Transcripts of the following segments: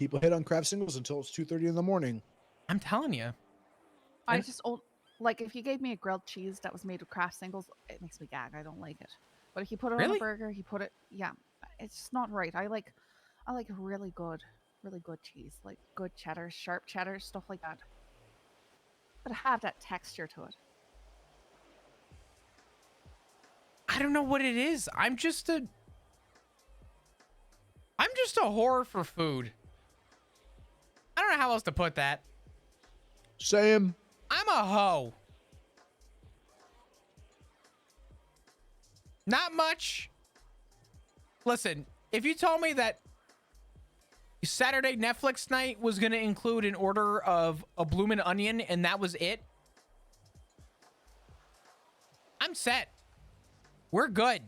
People hit on craft singles until it's 2:30 in the morning. I'm telling you. I just like if you gave me a grilled cheese that was made with craft singles, it makes me gag. I don't like it. But if you put it on Really? a burger, you put it, yeah, it's just not right. I like really good cheese, like good cheddar, sharp cheddar, stuff like that. But have that texture to it. I don't know what it is. I'm just a whore for food. I don't know how else to put that. Same. I'm a hoe. Not much. Listen, if you told me that Saturday Netflix night was going to include an order of a bloomin' onion and that was it, I'm set. We're good.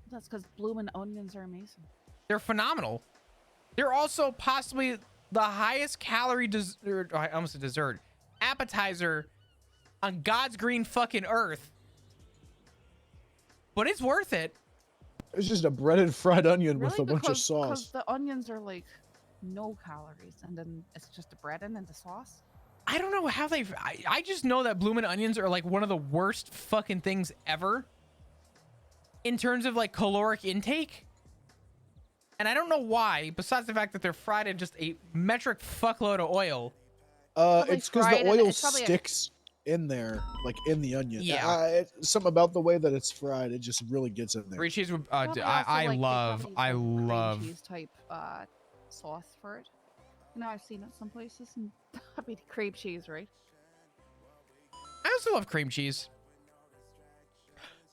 That's because bloomin' onions are amazing. They're phenomenal. They're also possibly the highest calorie dessert, I almost said dessert, appetizer on God's green fucking earth. But it's worth it. It's just a breaded fried onion Really? with a bunch of Because sauce. the onions are like no calories, and then it's just the breading and the sauce. I don't know how I just know that bloomin' onions are like one of the worst fucking things ever in terms of like caloric intake. And I don't know why, besides the fact that they're fried in just a metric fuckload of oil. It's because the oil sticks in there, like in the onion. Yeah. It's something about the way that it's fried. It just really gets in there. Green cheese, Probably also, I like, they love probably use, like, cream cheese type sauce for it. You know, I've seen it some places, and that'd be the cream cheese, right? I also love cream cheese.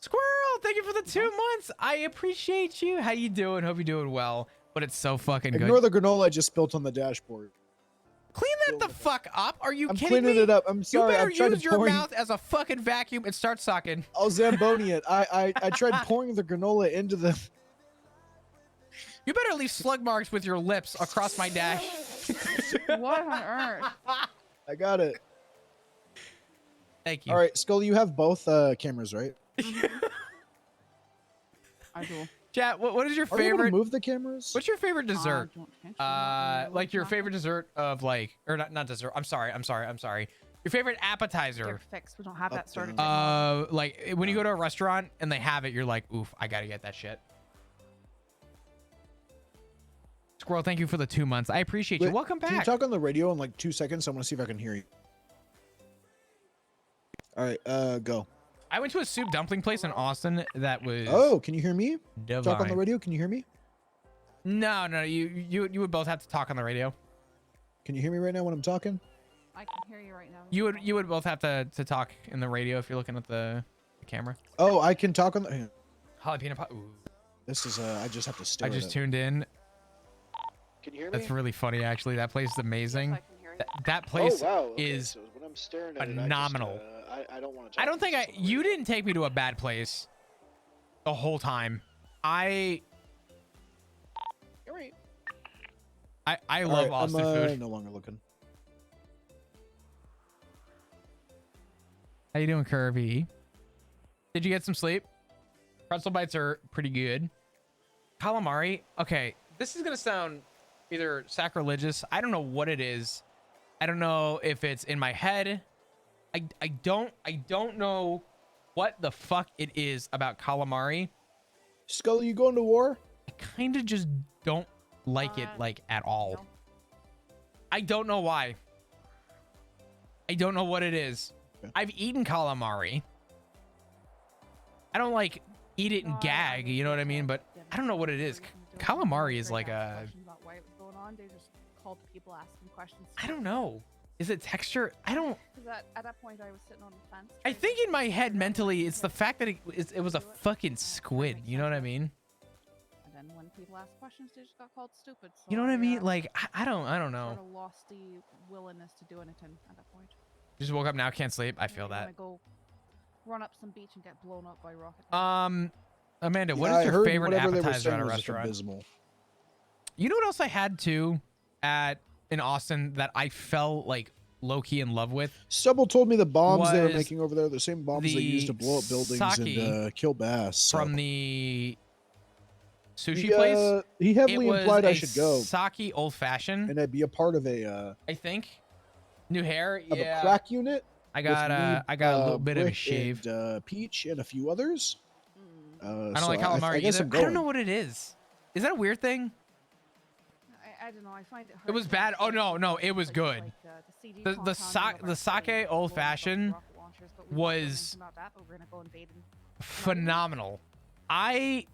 Squirrel, thank you for the 2 months. I appreciate you. How you doing? Hope you're doing well. But it's so fucking good. Ignore the granola I just spilled on the dashboard. Clean that the fuck up. Are you I'm kidding me? cleaning it up. I'm sorry. You better I'm trying use to your pour mouth as a fucking vacuum and start sucking. I'll Zamboni it. I tried pouring the granola into the... You better leave slug marks with your lips across my dash. What on earth? I got it. Thank you. All right, Skull, you have both cameras, right? I do. Chat, what is your Are you able to favorite? move the cameras? What's your favorite dessert? Like your Not- favorite dessert of like, or not dessert. I'm sorry. Your favorite appetizer. They're fixed. We don't have that sort of Like when you go to a restaurant and they have it, you're like, oof, I gotta get that shit. Squirrel, thank you for the 2 months. I appreciate you. Wait, Welcome back. Can you talk on the radio in like 2 seconds? I want to see if I can hear you. All right, go. I went to a soup dumpling place in Austin that was Oh, can you hear me? divine. Talk on the radio. Can you hear me? No, you would both have to talk on the radio. Can you hear me right now when I'm talking? I can hear you right now. You would both have to talk in the radio if you're looking at the camera. Oh, I can talk on the... Jalapeno pop. Ooh. This is, I just have to stare I at just it. tuned in. Can you hear me? That's really funny, actually. That place is amazing. Yes, I can hear you. That place oh, wow. Okay, is so when I'm staring at phenomenal. I don't want to I don't think you didn't take me to a bad place the whole time. You're right. I love Austin food. No longer looking. How you doing, Curvy? Did you get some sleep? Pretzel bites are pretty good. Calamari. Okay, this is gonna sound either sacrilegious. I don't know what it is. I don't know if it's in my head. I don't know what the fuck it is about calamari. Scully, you going to war? I kind of just don't like it like at all. No. I don't know why. I don't know what it is. Okay. I've eaten calamari. I don't like eat it and gag, you know what I mean? But I don't know what it is. Calamari is like a... Why it was going on. They just called people asking questions. I don't know. Is it texture? I don't... Because at that point, I was sitting on the fence. I think in my head mentally, it's the fact that it was a fucking squid. You know what I mean? And then when people ask questions, they just got called stupid. So You know what I mean? Like, I don't know. Sort of lost the willingness to do anything at that point. Just woke up now, can't sleep. I feel that. Go run up some beach and get blown up by rocket. Amanda, what Yeah, is I your heard favorite whatever they were appetizer saying at a was, like, restaurant? abysmal. You know what else I had too in Austin that I fell like low-key in love with? Stubble told me the bombs they were Was making over there, the same bombs they used to blow up buildings sake and kill bass. So. From the sushi place. He It heavily was implied I a should go, sake old fashioned. and I'd be a part of a I think. New hair. of Yeah. a crack unit. I with got me, I got a little bit of a Brick shave. and Peach and a few others. Mm. I don't So like calamari I guess either. I'm I don't going. know what it is. Is that a weird thing? I don't know. I find it. It was bad. Oh no, it was good. The sake old fashioned was phenomenal. I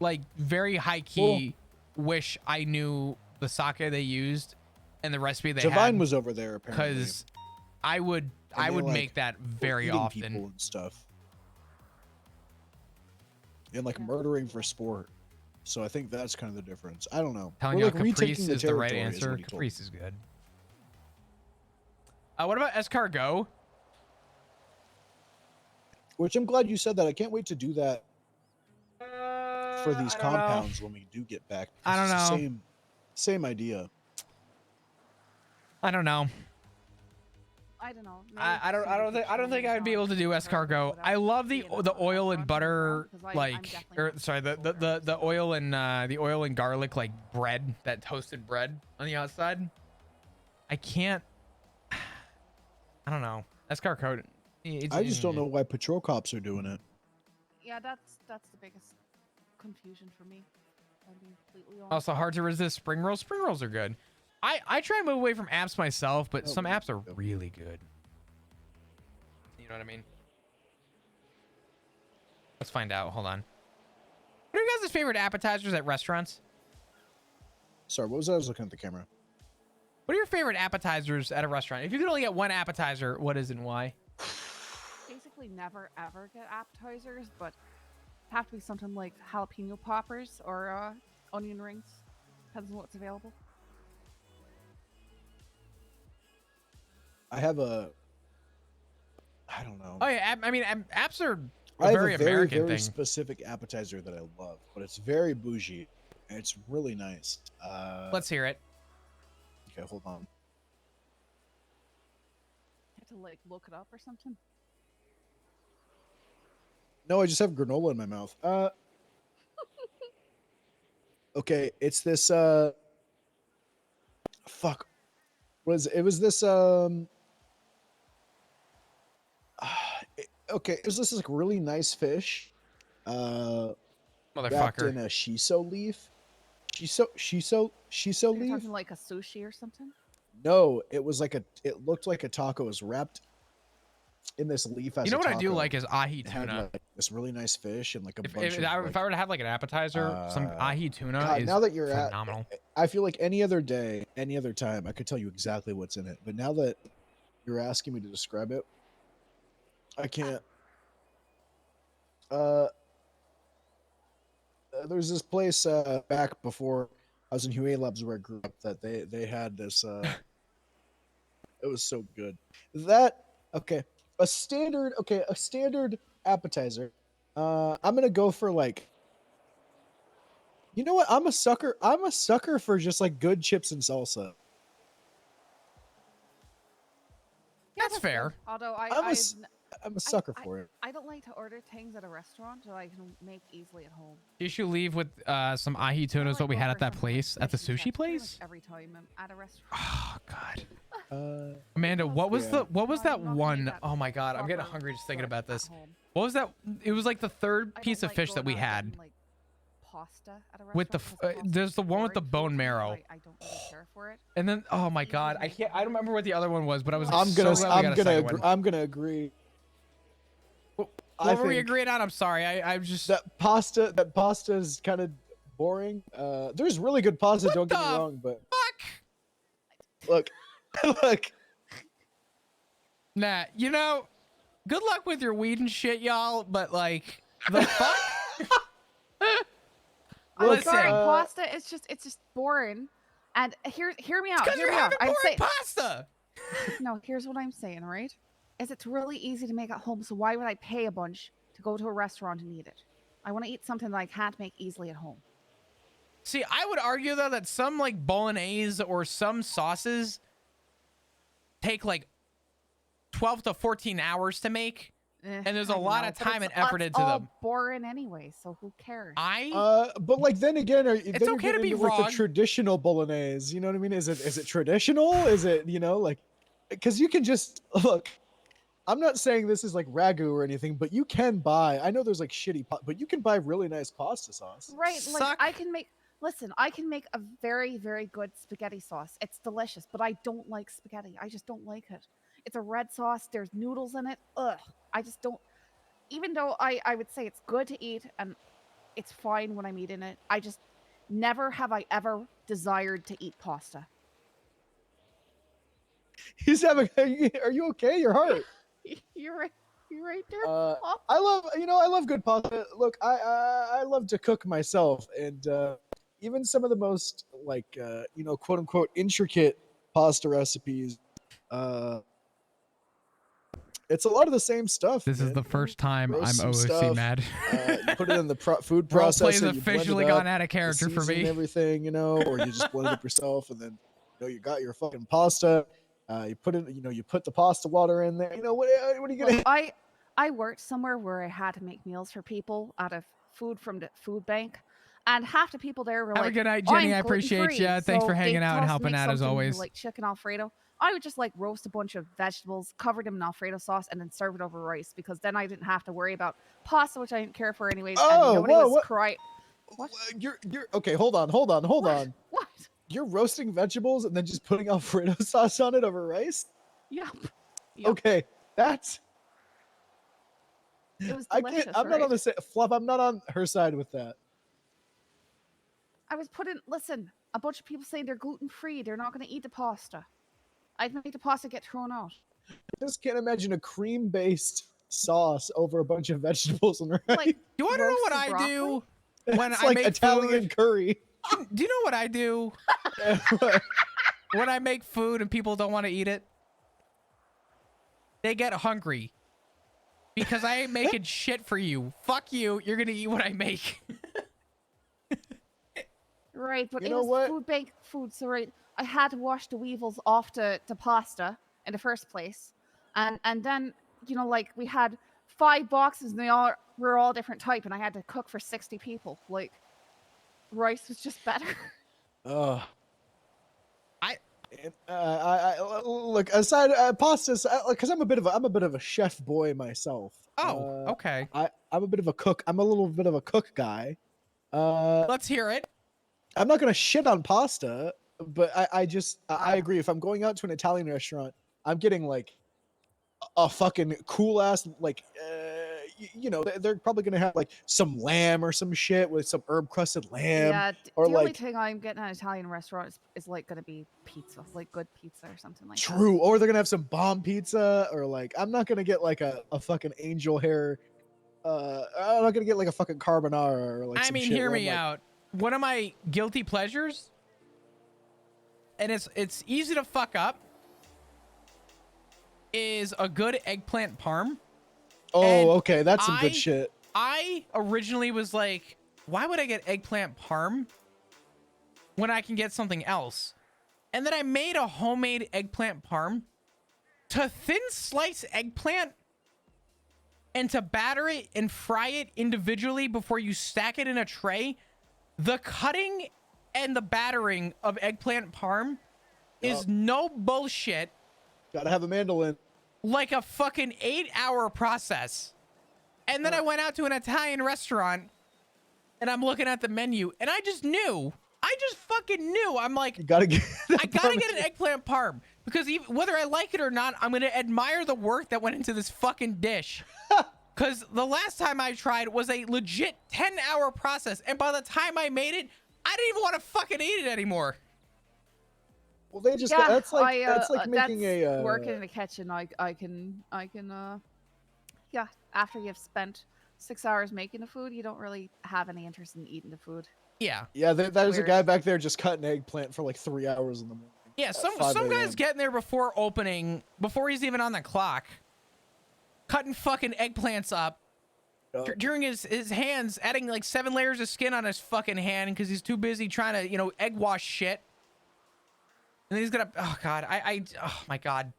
like very high key wish I knew the sake they used and the recipe they Divine had, was over there apparently. because I would like, make that very eating often. people and stuff. And like murdering for sport. So I think that's kind of the difference. I don't know. Telling We're you like Caprice retaking the is the right territory, answer. what he told Caprice me. is good. What about escargot? Which I'm glad you said that. I can't wait to do that for these I don't know. compounds when we do get back. I don't It's the know. Same idea. I don't know. I don't know. I don't think I'd be able to do escargot. I love the oil and butter, like, or sorry, the oil and the oil and garlic, like bread, that toasted bread on the outside. I can't. I don't know. Escargot. I just don't know why patrol cops are doing it. Yeah, that's the biggest confusion for me. I'll be completely honest. Also hard to resist spring rolls. Spring rolls are good. I try and move away from apps myself, but some apps are really good. You know what I mean? Let's find out. Hold on. What are you guys' favorite appetizers at restaurants? Sorry, what was that? I was looking at the camera. What are your favorite appetizers at a restaurant? If you could only get one appetizer, what is and why? Basically never ever get appetizers, but have to be something like jalapeno poppers or onion rings. Depends on what's available. I have a. I don't know. Oh yeah, I mean, apps are I a have very a very, American very thing. specific appetizer that I love, but it's very bougie and it's really nice. Let's hear it. Okay, hold on. You have to like look it up or something. No, I just have granola in my mouth. Okay, it's this fuck. It was this okay, it was this like really nice fish wrapped Motherfucker. in a shiso leaf. Shiso You're leaf? talking like a sushi or something. No, it was like it looked like a taco. It was wrapped in this leaf as You know a what I do taco. like is ahi It had tuna. like this really nice fish and like a If bunch of I were to have like an appetizer, some ahi tuna God, is now that you're phenomenal. I feel like any other day, any other time, I could tell you exactly what's in it. But now that you're asking me to describe it, I can't. There's this place back before I was in Huey Labs where I grew up that they had this. It was so good. A standard appetizer. I'm gonna go for like. You know what? I'm a sucker for just like good chips and salsa. That's fair. Although I'm a sucker for it. I don't like to order things at a restaurant that I can make easily at home. You should leave with some ahi tuna is what we had at that place, at the sushi place. Every time I'm at a restaurant. Oh god. Amanda, what was that one? Oh my god, I'm getting hungry just thinking about this. What was that? It was like the third piece of fish that we had. Pasta at a With the restaurant, there's the one with the bone marrow. I don't really care for it. And then oh my god, I don't remember what the other one was, but I was I'm gonna agree. What were we agreeing on? I'm sorry. I'm just that pasta is kind of boring. There's really good pasta, don't get me wrong, but fuck. Look. Nah, you know, good luck with your weed and shit, y'all, but like the fuck? Listen, pasta it's just boring. And hear me out. Hear me out. I'm saying pasta. No, here's what I'm saying, right? Is it's really easy to make at home, so why would I pay a bunch to go to a restaurant and eat it? I want to eat something that I can't make easily at home. See, I would argue though that some like bolognese or some sauces take like 12 to 14 hours to make. And there's a I lot know, of but time and it's effort into all them. boring anyway, so who cares? But like then again, then okay you're to getting be into like the wrong. traditional bolognese. You know what I mean? Is it traditional? Is it like because you can just look. I'm not saying this is like ragu or anything, but you can buy. I know there's like shitty, but you can buy really nice pasta sauce. Right, like Suck. I can make. Listen, I can make a very, very good spaghetti sauce. It's delicious, but I don't like spaghetti. I just don't like it. It's a red sauce. There's noodles in it. Ugh. I just don't. Even though I would say it's good to eat and it's fine when I'm eating it, I just never have I ever desired to eat pasta. He's having. Are you okay? Your heart. You're right. You're right there. I love good pasta. Look, I love to cook myself, and even some of the most like quote unquote intricate pasta recipes. It's a lot of the same stuff. This is man. the first time Roast I'm some OOC stuff, mad. You put it in the food Role play's processor. You blend officially it up, gone out of character for season me. everything, or you just blend it up yourself, and then you got your fucking pasta. You put it, you put the pasta water in there. What are you gonna? Look, I worked somewhere where I had to make meals for people out of food from the food bank, and half the people there were Have like, a good night, "Oh, Jenny. I'm I appreciate gluten-free." you. Thanks for So hanging they'd out and toss helping make out as something always. like chicken Alfredo. I would just like roast a bunch of vegetables, cover them in Alfredo sauce, and then serve it over rice because then I didn't have to worry about pasta, which I didn't care for anyways. Oh, and nobody whoa, was what? crying. What? You're okay. Hold on. What? What? You're roasting vegetables and then just putting Alfredo sauce on it over rice. Yep. Yep. Okay, that's. It was I delicious. can't. I'm right? not on the same. Fluff. I'm not on her side with that. I was putting. Listen, a bunch of people saying they're gluten-free. They're not going to eat the pasta. I'd make the pasta get thrown out. I just can't imagine a cream-based sauce over a bunch of vegetables and rice. Like, You want to know what roasted I do broccoli? when It's I like make Italian food? curry. Do you know what I do when I make food and people don't want to eat it? They get hungry because I ain't making shit for you. Fuck you. You're gonna eat what I make. Right, but You it know was what? food bank food, so right, I had to wash the weevils off the pasta in the first place, and then like we had 5 boxes and they all were all different type, and I had to cook for 60 people. Like, rice was just better. Ugh. I Look aside pastas because I'm a bit of a chef boy myself. okay. I'm a bit of a cook. I'm a little bit of a cook guy. Let's hear it. I'm not gonna shit on pasta, but I agree. If I'm going out to an Italian restaurant, I'm getting like a fucking cool ass like they're probably gonna have like some lamb or some shit with some herb crusted lamb. Yeah, or the only like thing I'm getting at an Italian restaurant is like gonna be pizza, like good pizza or something like that. true, or they're gonna have some bomb pizza, or like I'm not gonna get like a fucking angel hair. I'm not gonna get like a fucking carbonara or like. I some mean, shit hear where me I'm like, out. One of my guilty pleasures, and it's easy to fuck up, is a good eggplant parm. Oh, And okay, that's some I- good shit. I originally was like, why would I get eggplant parm when I can get something else? And then I made a homemade eggplant parm. To thin slice eggplant and to batter it and fry it individually before you stack it in a tray, the cutting and the battering of eggplant parm is Yup. no bullshit, Gotta have a mandolin. like a fucking 8-hour process. And then I went out to an Italian restaurant and I'm looking at the menu and I just fucking knew. I'm like, You gotta get. I gotta get an eggplant parm because even, whether I like it or not, I'm gonna admire the work that went into this fucking dish. Because the last time I tried was a legit 10-hour process, and by the time I made it, I didn't even want to fucking eat it anymore. Well, they just. Yeah, That's like making that's a. working in the kitchen. I can yeah. After you've spent 6 hours making the food, you don't really have any interest in eating the food. Yeah. Yeah, there's a Weird. guy back there just cutting eggplant for like 3 hours in the morning. Yeah, At some 5 guy's a.m. getting there before opening, before he's even on the clock, cutting fucking eggplants up. Yup. During his hands, adding like 7 layers of skin on his fucking hand because he's too busy trying to, egg wash shit. And then he's gonna, oh god, oh my god.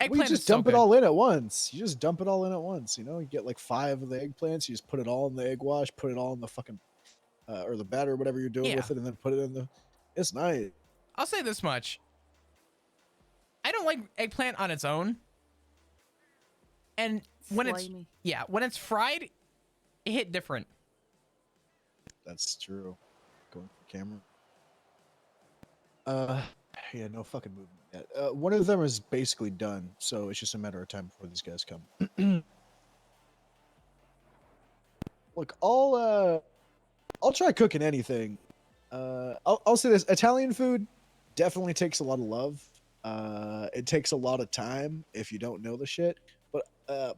Eggplant just is so dump it good. all in at once. You just dump it all in at once. You know, you get like 5 of the eggplants. You just put it all in the egg wash, put it all in the fucking or the batter, whatever you're doing Yeah. with it, and then put it in the. It's nice. I'll say this much. I don't like eggplant on its own. And when Slimy. when it's fried, it hit different. That's true. Going for camera. Yeah, no fucking movement yet. One of them is basically done, so it's just a matter of time before these guys come. Look, I'll try cooking anything. I'll say this: Italian food definitely takes a lot of love. It takes a lot of time if you don't know the shit. But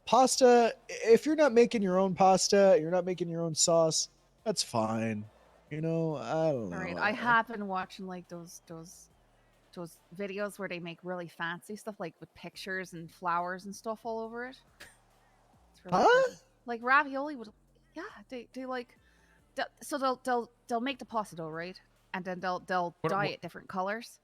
pasta, if you're not making your own pasta, you're not making your own sauce, that's fine. You know, I don't know. All right, I have been watching like those videos where they make really fancy stuff, like with pictures and flowers and stuff all over it. It's really Huh? pretty. Like ravioli would, yeah. They like, so they'll make the pasta dough, right? And then they'll dye it different colors,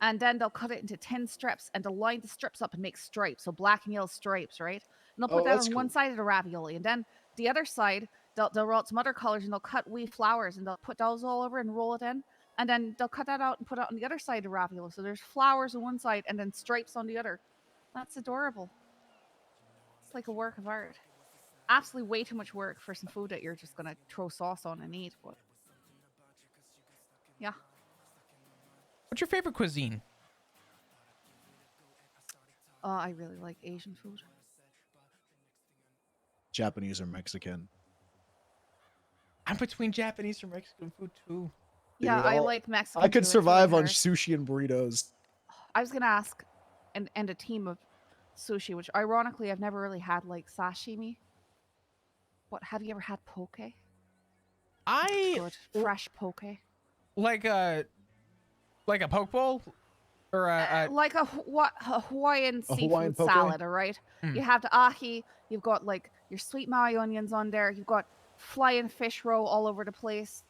and then they'll cut it into 10 strips, and they'll line the strips up and make stripes, so black and yellow stripes, right? And they'll put that on one side of the ravioli, and then the other side they'll roll out some other colors, and they'll cut wee flowers, and they'll put those all over and roll it in. And then they'll cut that out and put it on the other side of the ravioli. So there's flowers on one side and then stripes on the other. That's adorable. It's like a work of art. Absolutely way too much work for some food that you're just going to throw sauce on and eat. But yeah. What's your favorite cuisine? I really like Asian food. Japanese or Mexican. I'm between Japanese or Mexican food too. Yeah, Dude, I like Mexican. I could too. survive really on hard. sushi and burritos. I was gonna ask, and a team of sushi, which ironically I've never really had like sashimi. What have you ever had poke? Good fresh poke. Like a poke bowl or like a Hawaiian seafood poke? salad, all right? You have the ahi, you've got like your sweet Maui onions on there, you've got flying fish roe all over the place.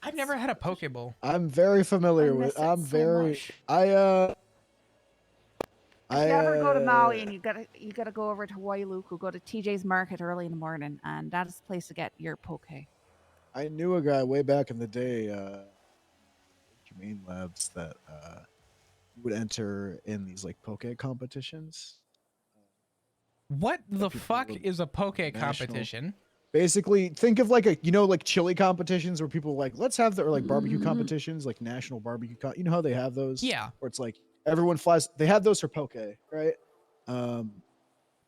I've never had a poke bowl. I'm very familiar with. I'm very. Much. I If you ever go to Maui and you gotta go over to Wailuku, go to TJ's Market early in the morning, and that is the place to get your poke. I knew a guy way back in the day, Humane Labs, that would enter in these like poke competitions. What the fuck would- is a poke national- competition? Basically, think of like like chili competitions where people like let's have the or like barbecue competitions, like national barbecue. You know how they have those? Yeah. Where it's like everyone flies. They have those for poke, right?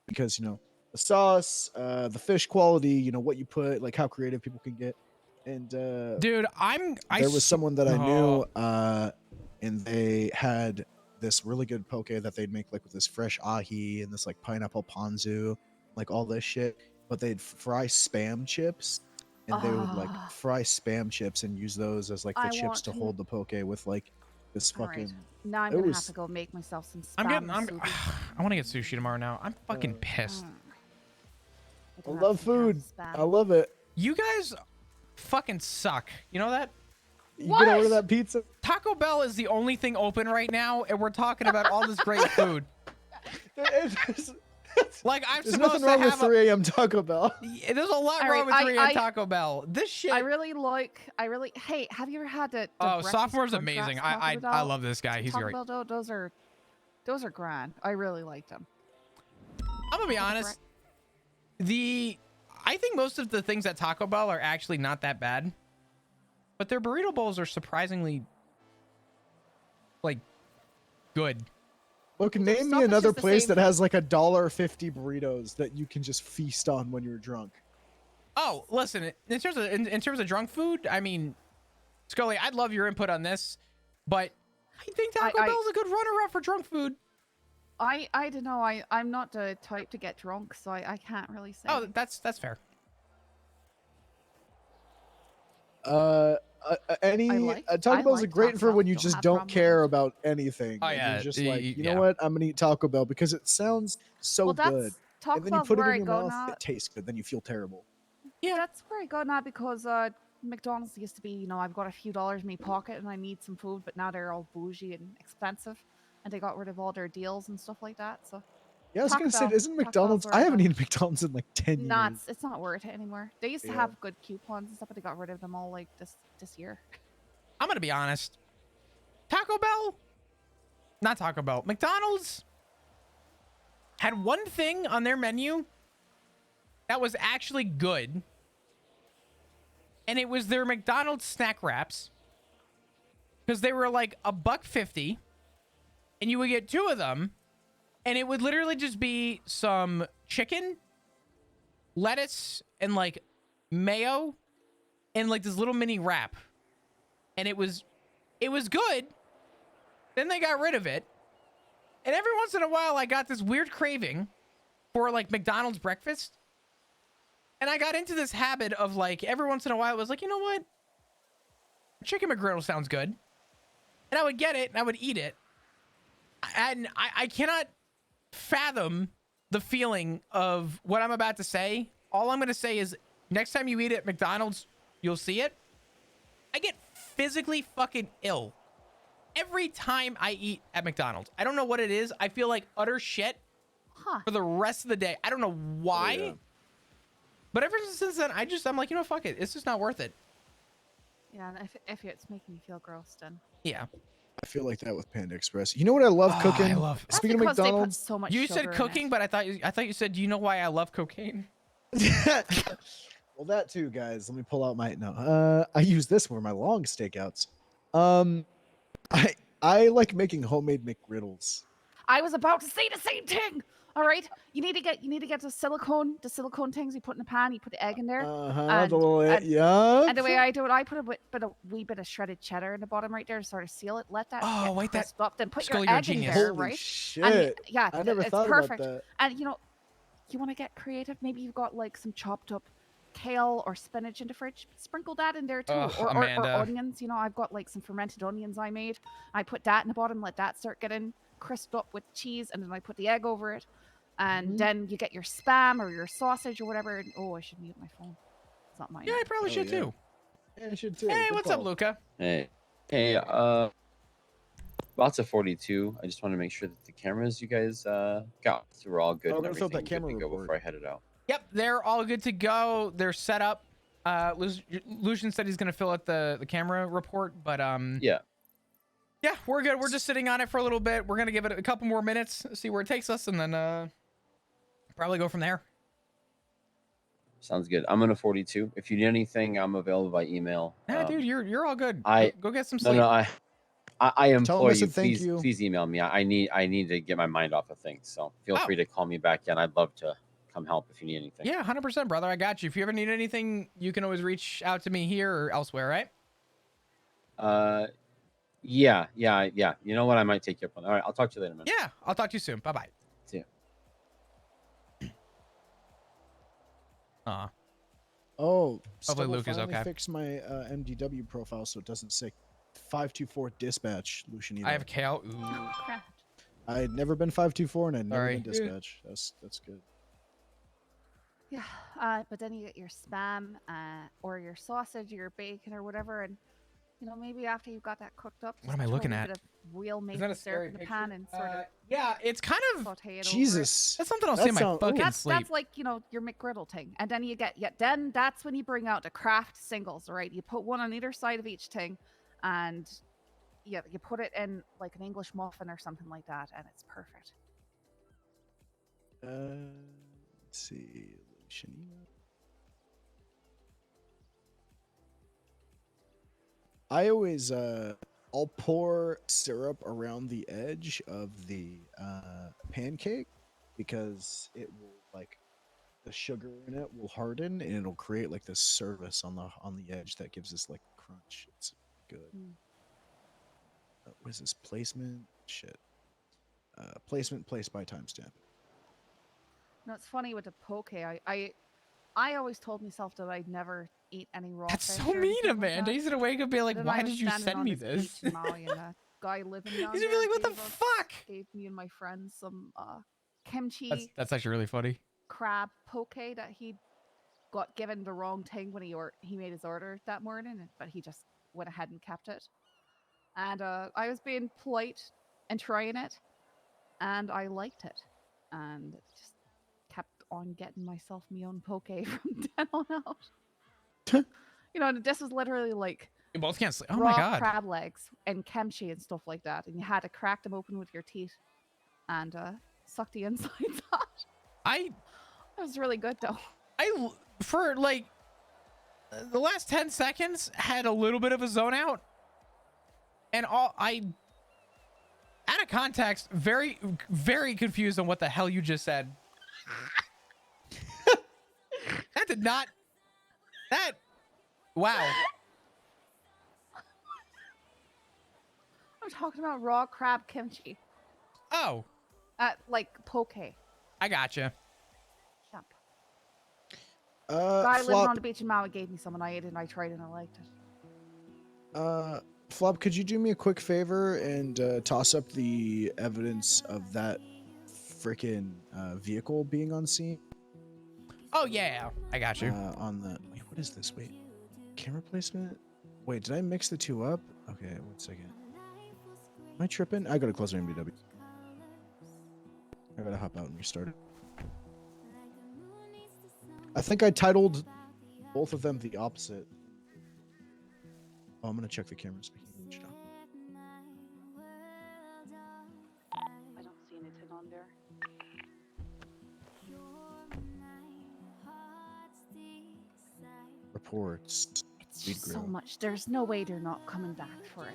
Because the sauce, the fish quality, what you put, like how creative people can get. And Dude, there was someone that I knew, and they had this really good poke that they'd make like with this fresh ahi and this like pineapple ponzu, like all this shit. But they'd fry spam chips, and they would like fry spam chips and use those as like the chips to hold the poke with like this fucking. Right. Now I'm gonna have to go make myself some spam. I want to get sushi tomorrow now. I'm fucking pissed. I love food. I love it. You guys fucking suck. You know that? You gonna order that pizza? Taco Bell is the only thing open right now, and we're talking about all this great food. Like I'm There's supposed nothing wrong to with have 3 a.m. Taco Bell. There's a lot wrong with 3 a.m. Taco Bell. This shit. Hey, have you ever had the Sophomore's amazing. I love this guy. He's great. Taco Bell, those are grand. I really like them. I'm gonna be honest. I think most of the things at Taco Bell are actually not that bad, but their burrito bowls are surprisingly like good. Look, name me another place that has like $1.50 burritos that you can just feast on when you're drunk. Oh, listen, in terms of drunk food, I mean, Scully, I'd love your input on this, but I think Taco Bell's a good runner-up for drunk food. I don't know. I'm not the type to get drunk, so I can't really say. Oh, that's fair. Taco Bell's great for when you just don't care about anything. Oh yeah, you're just like, you know what? I'm gonna eat Taco Bell because it sounds so good. And then you put it in your mouth, it tastes good. Then you feel terrible. Yeah, that's where I go now because McDonald's used to be, I've got a few dollars in my pocket and I need some food, but now they're all bougie and expensive. and they got rid of all their deals and stuff like that. So Yeah, I was Taco gonna say, Bell. isn't Taco Bell's McDonald's? where I I haven't go. eaten McDonald's in like 10 years. It's not worth it anymore. They used to Yeah. have good coupons and stuff, but they got rid of them all like this year. I'm gonna be honest. Taco Bell, not Taco Bell, McDonald's had one thing on their menu that was actually good, and it was their McDonald's snack wraps, because they were like $1.50, and you would get 2 of them, and it would literally just be some chicken, lettuce, and like mayo, and like this little mini wrap, and it was good. Then they got rid of it, and every once in a while I got this weird craving for like McDonald's breakfast, and I got into this habit of like every once in a while I was like, you know what, chicken McGriddle sounds good, and I would get it and I would eat it, and I cannot fathom the feeling of what I'm about to say. All I'm gonna say is, next time you eat at McDonald's, you'll see it. I get physically fucking ill every time I eat at McDonald's. I don't know what it is. I feel like utter shit Huh. for the rest of the day. I don't know why. Oh, yeah. But ever since then, I'm like, you know, fuck it. It's just not worth it. Yeah, and if it's making you feel gross, then Yeah. I feel like that with Panda Express. You know what I love cooking? I love. that's Speaking of because they put McDonald's, so much. You sugar said in cooking, it. but I thought you said, do you know why I love cocaine? well, that too, guys. Let me pull out my I use this for my long stakeouts. I like making homemade McGriddles. I was about to say the same thing. All right, you need to get the silicone things you put in the pan. You put the egg in there, Uh-huh. and- Yeah. and the way I do it, I put a wee bit of shredded cheddar in the bottom right there to sort of seal it. Let that Oh, get wait, that- crisped up. Then put Skull, your you're a egg in genius. there, Holy right? shit. And yeah, I never it's thought perfect. about that. And you want to get creative. Maybe you've got like some chopped up kale or spinach in the fridge. Sprinkle that in there too, Ugh, or Amanda. onions. I've got like some fermented onions I made. I put that in the bottom. Let that start getting crisped up with cheese, and then I put the egg over it. And Mhm. then you get your spam or your sausage or whatever. And, I should mute my phone. It's not mine. Yeah, I probably Oh, should yeah. too. Yeah, I should too. Hey, Good what's up, call. Luca? Hey, lots of 42. I just want to make sure that the cameras you guys got were all good Oh, and we're gonna fill out everything that camera good to go report. before I headed out. Yep, they're all good to go. They're set up. Lucian said he's gonna fill out the camera report, but Yeah, yeah, we're good. We're just sitting on it for a little bit. We're gonna give it a couple more minutes, see where it takes us, and then probably go from there. sounds good. I'm gonna 42. If you need anything, I'm available by email. Nah, dude, you're all good. I- Go get some No, sleep. no, I Tell 'em implore I you, said thank please, you. please email me. I need to get my mind off of things. So feel Oh. free to call me back, and I'd love to come help if you need anything. Yeah, 100%, brother. I got you. If you ever need anything, you can always reach out to me here or elsewhere, right? Yeah. You know what? I might take you up on. All right, I'll talk to you later, man. Yeah, I'll talk to you soon. Bye bye. See ya. Oh, Hopefully Stubble Luke is finally okay. fixed my MDW profile so it doesn't say 524 dispatch, Lucian. I have Kale. Ooh. Oh, crap. I had never been 524 and I'd never Sorry. been dispatch. That's good. Yeah, but then you get your spam or your sausage or your bacon or whatever, and maybe after you've got that cooked up, What am I just throw looking a at? bit of real Is that maple a scary syrup in the picture? pan and sort of Yeah, it's kind of. saute it Jesus. That's something I'll That say in my sound- ooh. fucking over it. sleep. That's like your McGriddle thing, and then then that's when you bring out the craft singles, right? You put one on either side of each thing, and you put it in like an English muffin or something like that, and it's perfect. Let's see. Lucian. I always I'll pour syrup around the edge of the pancake because it will like the sugar in it will harden and it'll create like this surface on the edge that gives us like crunch. It's good. What is this placement? Shit. Placement placed by timestamp. No, it's funny with the poke. I always told myself that I'd never eat any raw That's fish so or mean anything of like Amanda. that. He's gonna wake up and be like, Then "Why I was did you standing send on me this this?" beach in Maui, and a guy living down He's there gonna be like, "What the gave us- fuck?" Gave me and my friends some kimchi That's actually really funny. crab poke that he got given the wrong thing when he made his order that morning, but he just went ahead and kept it. And I was being polite and trying it, and I liked it, and just kept on getting myself my own poke from then on out. You know, and this is literally like You both can't sleep. Oh my raw god. crab legs and kimchi and stuff like that, and you had to crack them open with your teeth and suck the insides out. I It was really good though. for like the last 10 seconds had a little bit of a zone out, and out of context, very confused on what the hell you just said. That did not. That. Wow. I'm talking about raw crab kimchi. Oh, Like poke. I gotcha. Yep. Guy living Flop, on the beach in Maui gave me some and I ate it and I tried it and I liked it. Flop, could you do me a quick favor and toss up the evidence of that freaking vehicle being on scene? Oh yeah, I got you. On the wait, what is this? Wait, camera placement. Wait, did I mix the two up? Okay, 1 second. Am I tripping? I gotta close my MBW. I gotta hop out and restart it. I think I titled both of them the opposite. Oh, I'm gonna check the camera. Speaking of which, I don't see anything on there. reports. It's Weed just so grow. much. There's no way they're not coming back for it.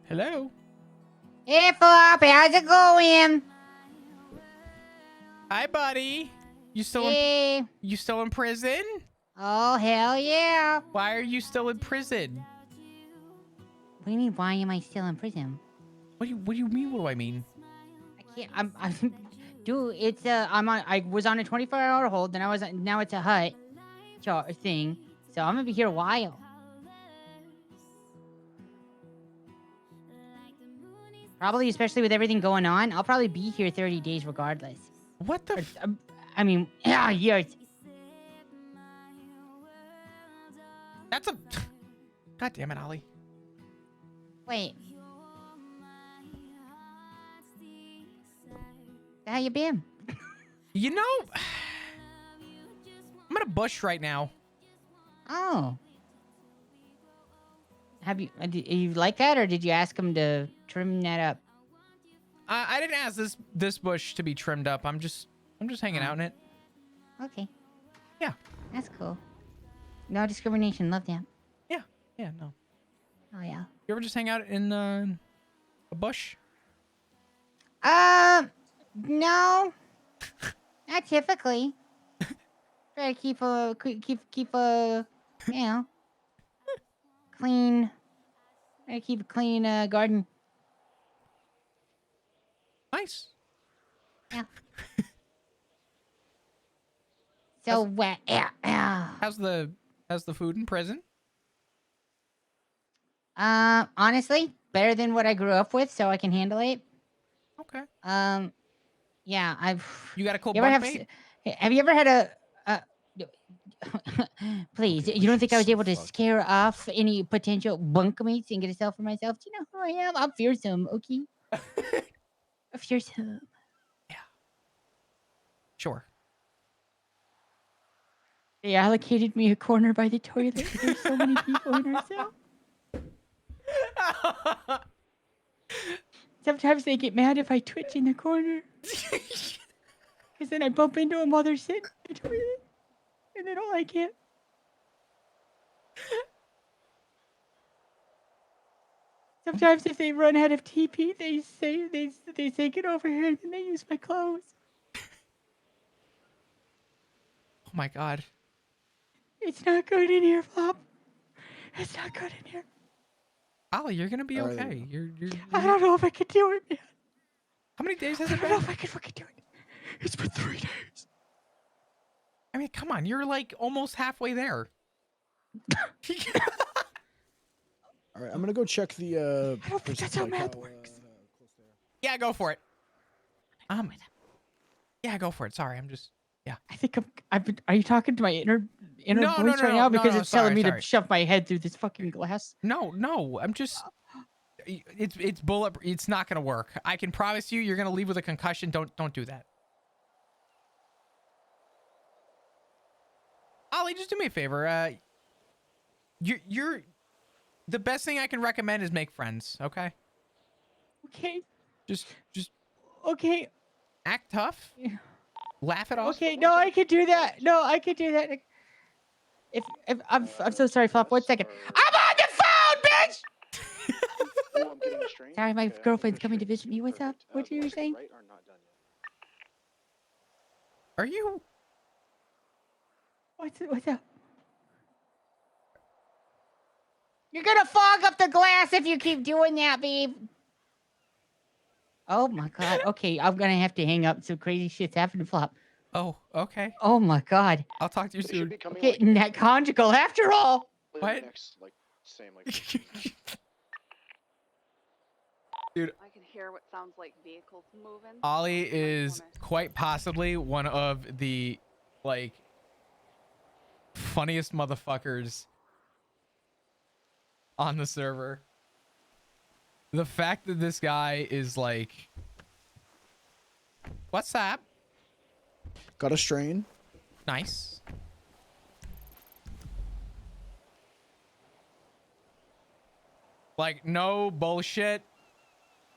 Hello. Hey, Floppy, how's it going? Hi, buddy. You still Hey. you still in prison? Oh, hell yeah. Why are you still in prison? What do you mean, why am I still in prison? What do you mean? What do I mean? I can't, I'm dude, it's, I was on a 24-hour hold, then now it's a hut thing, so I'm gonna be here a while. Probably, especially with everything going on, I'll probably be here 30 days regardless. What the? I mean, yeah, years. That's a. God damn it, Ollie. Wait. How you been? You know, I'm in a bush right now. Oh. Have you like that, or did you ask him to trim that up? I didn't ask this bush to be trimmed up. I'm just hanging out in it. Okay. Yeah. That's cool. No discrimination. Love that. Yeah, no. Oh yeah. You ever just hang out in a bush? No. Not typically. Try to keep a you know, clean. Try to keep a clean garden. Nice. Yeah. So wet. Yeah. How's the food in prison? Honestly, better than what I grew up with, so I can handle it. Okay. Yeah, You got a cool You ever bunk have mate? have you ever had a please, Okay, you don't think I was so able to fucked. scare off any potential bunkmates and get a cell for myself? Do you know who I am? I'm fearsome, okay? I'm fearsome. Sure. They allocated me a corner by the toilet. There's so many people in our cell. Sometimes they get mad if I twitch in the corner. Because then I bump into them while they're sitting in the toilet. And they don't like it. Sometimes if they run out of TP, they say get over here and then they use my clothes. Oh my god. It's not good in here, Flop. It's not good in here. Ollie, you're gonna be All right. okay. You're I don't know if I could do it, man. How many days has I it don't know been? if I could fucking do it. It's been 3 days. I mean, come on. You're like almost halfway there. All All right, I'm gonna go check the. I don't think that's how math works. Close they are. Yeah, go for it. Yeah, go for it. Sorry, I'm just. I think I've been. Are you talking to my inner No, voice no, right no, now? no, Because no, it's telling sorry, me sorry. to shove my head through this fucking glass. No, I'm just. It's bullet. It's not gonna work. I can promise you, you're gonna leave with a concussion. Don't do that. Ollie, just do me a favor. You're the best thing I can recommend is make friends. Okay. Okay. Just Okay. act tough. Yeah. Laugh it off. Okay. No, I could do that. No, I could do that. If I'm so sorry, Flop. 1 second. I'm on the phone, bitch. Oh, I'm getting a strain? Sorry, my Okay, I'm girlfriend's getting a coming to strain. visit me. What's up? Perfect. What The you were ones to the saying? right are not done yet. Are you? What's up? You're gonna fog up the glass if you keep doing that, babe. Oh my god. Okay, I'm gonna have to hang up. Some crazy shit's happening, Flop. Oh, okay. Oh my god. I'll talk to you They should soon. be coming Okay, like net conjugal after all. in What? the next, like, same, like, I can hear what sounds like vehicles moving. Ollie around my is corners. quite possibly one of the like funniest motherfuckers on the server. The fact that this guy is like, what's up? Got a strain. Nice. Like, no bullshit.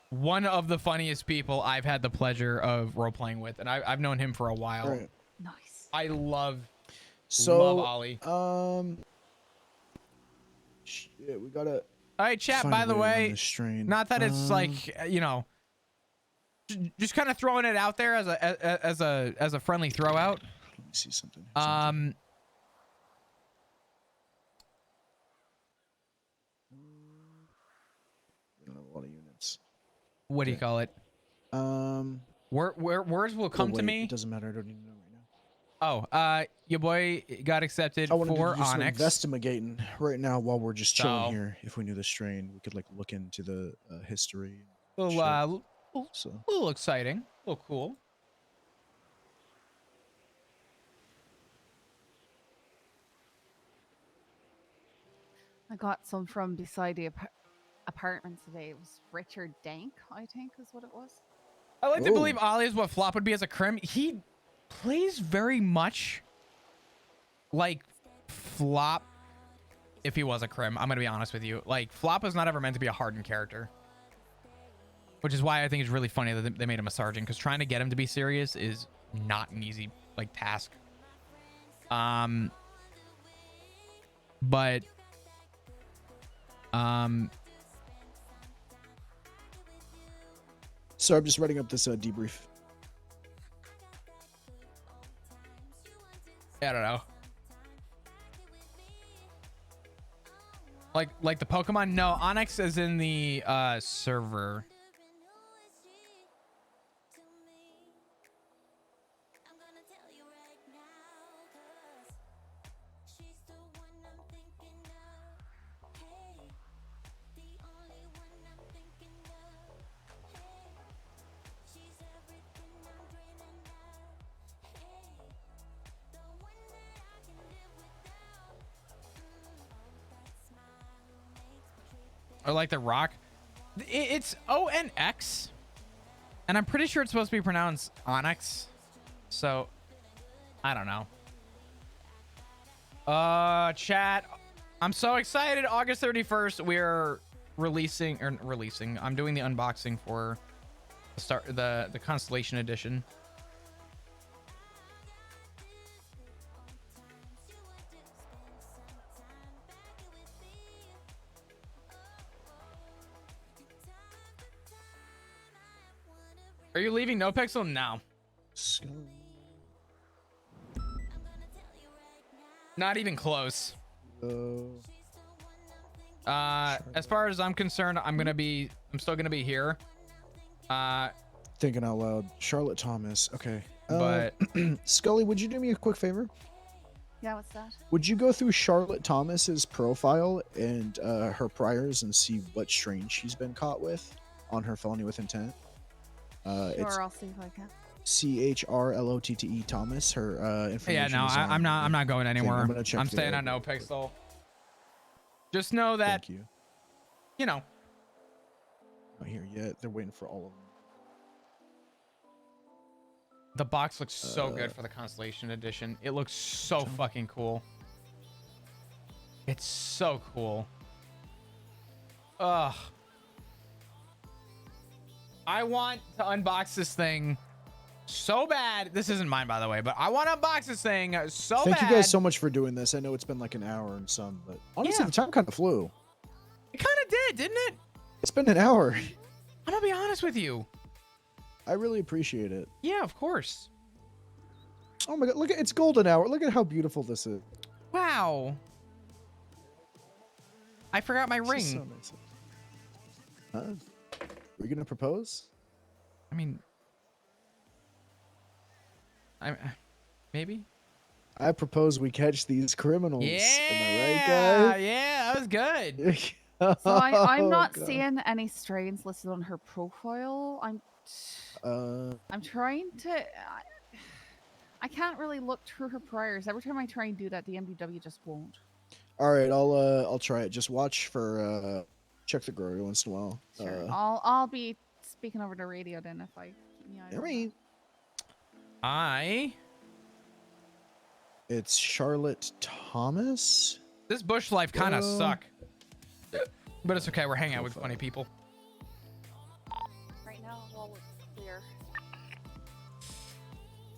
One of the funniest people I've had the pleasure of role playing with, and I've known him for a while. All right. Nice. I love So, Ollie. Shit, we gotta. All right, chat. find By a the way to run way, this strain. not that it's like you know, just kind of throwing it out there as a friendly throw out. Let me see something. We don't have a lot of units. What do you Okay. call it? Words will come oh, to wait, me. It doesn't matter. I don't even know right now. Oh, your boy got accepted I wanted for to do some Onyx. investigating right now while we're just chilling So- here. If we knew the strain, we could like look into the history. Little, shit. So little exciting, a little cool. I got some from beside the apartment today. It was Richard Dank, I think, is what it was. I like to Ooh. believe Ollie is what Flop would be as a crim. He plays very much like Flop if he was a crim. I'm gonna be honest with you. Like, Flop is not ever meant to be a hardened character, which is why I think it's really funny that they made him a sergeant, because trying to get him to be serious is not an easy like task. But sorry, I'm just writing up this debrief. I don't know. Like the Pokemon? No, Onyx is in the server. Or like the rock. It's ONX. And I'm pretty sure it's supposed to be pronounced Onyx. So, I don't know. Chat. I'm so excited. August 31st, we're releasing. I'm doing the unboxing for the Constellation Edition. Are you leaving No Pixel? No. Not even close. As far as I'm concerned, I'm still gonna be here. Thinking out loud. Charlotte Thomas. Okay. But Scully, would you do me a quick favor? Yeah, what's that? Would you go through Charlotte Thomas's profile and her priors and see what strain she's been caught with on her felony with intent? It's Sure, I'll see if I can. CHRLOTTE Thomas. Her information. Yeah, no, is on I'm not. I'm the not going thing. anywhere. I'm gonna check I'm the staying on other no real quick. pixel. Just know that Thank you. you know. Not here yet. They're waiting for all of them. The box looks so good for the Constellation Edition. It looks so fucking cool. It's so cool. Ugh. I want to unbox this thing so bad. This isn't mine, by the way, but I want to unbox this thing so bad. Thank you guys so much for doing this. I know it's been like an hour and some, but honestly, Yeah. the time kind of flew. It kind of did, didn't it? It's been an hour. I'm gonna be honest with you. I really appreciate it. Yeah, of course. Oh my god, look at it's golden hour. Look at how beautiful this is. Wow. I forgot my This ring. is so nice. Are we gonna propose? I mean, maybe. I propose we catch these criminals. Yeah, Am I right, yeah, that was good. guys? So I'm Oh, not God. seeing any strains listed on her profile. I'm trying to. I can't really look through her priors. Every time I try and do that, the MDW just won't. All right, I'll try it. Just watch for check the grow every once in a while. Sure. I'll be speaking over the radio then if I keep me eye I on mean, that. it's Charlotte Thomas. This bush life kind of Go. suck, but it's okay. We're hanging out with funny people. Right now, all looks clear.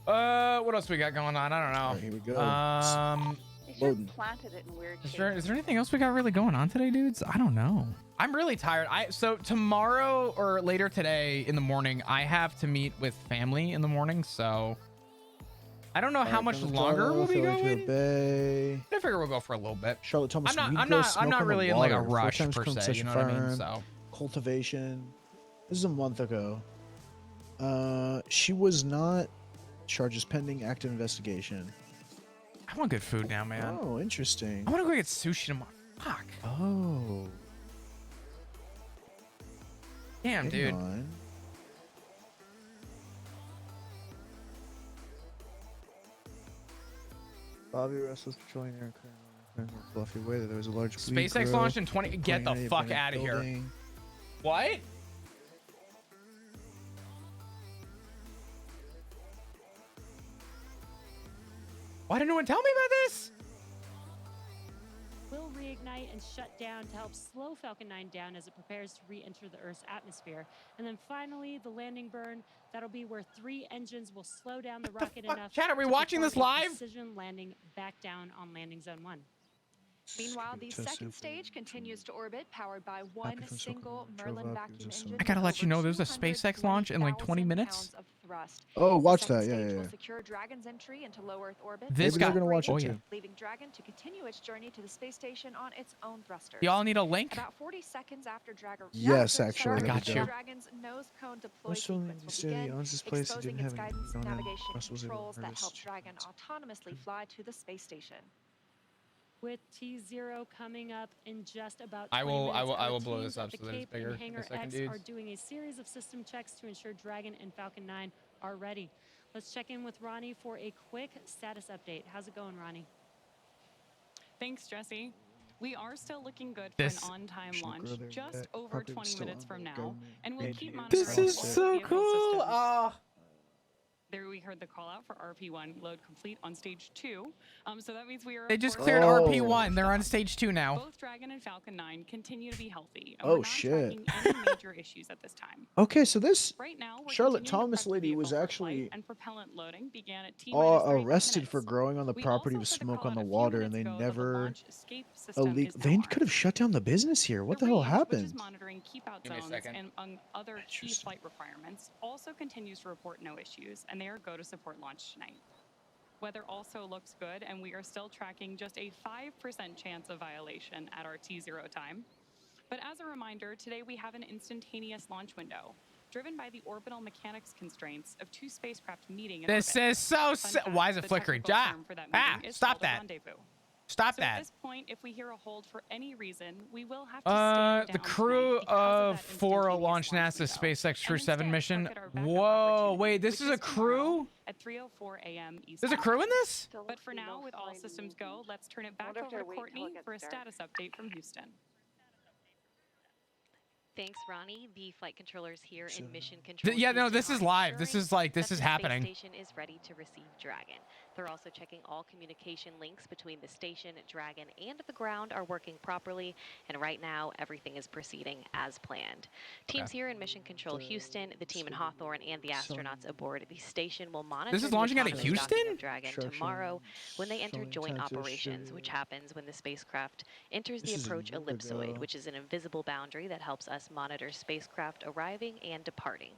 What else we got going on? I don't All right, here we go. know. They should Loading. have planted it in weird Is shapes. there anything else we got really going on today, dudes? I don't know. I'm really tired. So tomorrow or later today in the morning, I have to meet with family in the morning. So I don't know how much longer we'll be going. Bay. I figure we'll go for a little bit. Charlotte Thomas. I'm weed not. grow smoke on the Really in like a water. 4 rush times per se. You know what I mean? So Cultivation. This is a month ago. She was not. Charges pending. Active investigation. I want good food now, man. Oh, interesting. I want to go get sushi tomorrow. Fuck. Oh. Damn, hang dude. on. Bobby Russell's patrolling air fluffy way that there was a large SpaceX launched in 20. Get the fuck out of here. What? Why didn't no one tell me about this? Will reignite and shut down to help slow Falcon 9 down as it prepares to re-enter the Earth's atmosphere. And then finally, the landing burn. That'll be where 3 engines will slow down the rocket enough. Chat, are we to watching this perform a live? Precision landing back down on landing zone 1. Meanwhile, the second stage continues to orbit, powered by one from single Circle Merlin Up vacuum is a engine. I gotta with let you over know there's a SpaceX launch in like 20 minutes. 220,000 pounds of thrust. Oh, The watch second that. Yeah, stage yeah, will yeah. secure Dragon's entry into low Earth orbit. This Maybe guy. they're gonna watch Oh it yeah. too. Leaving Dragon to continue its journey to the space station on its own thrusters. Y'all need a link? About 40 seconds after Dragon. Yes, actually, I got you. Dragon's nose cone deploy Russell sequence will said he begin, owns this place. He exposing didn't its have any guidance, going on. navigation, and Russell's able to controls that harvest help chicken Dragon autonomously fly to the space station. With T0 coming up in just about 20 I will minutes, blow our this teams up at the so that it's Cape bigger and in a Hangar second, X dudes. are doing a series of system checks to ensure Dragon and Falcon 9 are ready. Let's check in with Ronnie for a quick status update. How's it going, Ronnie? Thanks, Jesse. We are still looking good for This- an on-time Should launch, grow their just back. over Probably 20 still minutes on from the now, government and we'll page keep here. monitoring This all is of the so vehicle cool. systems. There we heard the call out for RP1 load complete on stage 2. So that means we are. They of just course, cleared Oh. RP1. They're on stage 2 now. Both Dragon and Falcon 9 continue to be healthy. And Oh, we're not shit. tracking any major issues at this time. Okay, so this Right now, we're Charlotte continuing to Thomas prep the lady vehicle was for flight, actually and propellant loading began at T-minus 35 arrested for minutes. growing on the We property also with heard the smoke call on the out a few water, and minutes they ago that the never launch escape system illegal. is They now could have armed. shut down the business here. What the hell range, which is happened? monitoring keep-out Give me a zones second. and among other key Interesting. flight requirements, also continues to report no issues, and they are go to support launch tonight. Weather also looks good, and we are still tracking just a 5% chance of violation at our T0 time. But as a reminder, today we have an instantaneous launch window. driven by the orbital mechanics constraints of 2 spacecraft meeting in This orbit. is so. Fun fact, Why is it the flickering? technical Ja. term for that Ah, meeting is stop called a that. rendezvous. Stop So at that. this point, if we hear a hold for any reason, we will have to stand The down crew tonight because of that 4 instantaneous launched NASA window. SpaceX Crew And 7 instead, mission. look at our backup Whoa, opportunity, wait, this which is a tomorrow crew? at 3:04 a.m. There's a Eastern crew in Time. this? But for now, with all systems go, let's turn it back over to Courtney for a status update from Houston. Thanks, Ronnie. The flight controllers here in Mission Control. Yeah, no, Houston this is are live. This ensuring is like, this that is the happening. Space station is ready to receive Dragon. They're also checking all communication links between the station, Dragon, and the ground are working properly. And right now, everything is proceeding as planned. Teams here in Mission Control Houston, the team in Hawthorne, and the astronauts aboard the station will monitor This is the launching out of autonomous docking Houston? of Dragon tomorrow when they enter joint operations, which happens when the spacecraft enters the approach ellipsoid, which is an invisible boundary that helps us monitor spacecraft arriving and departing.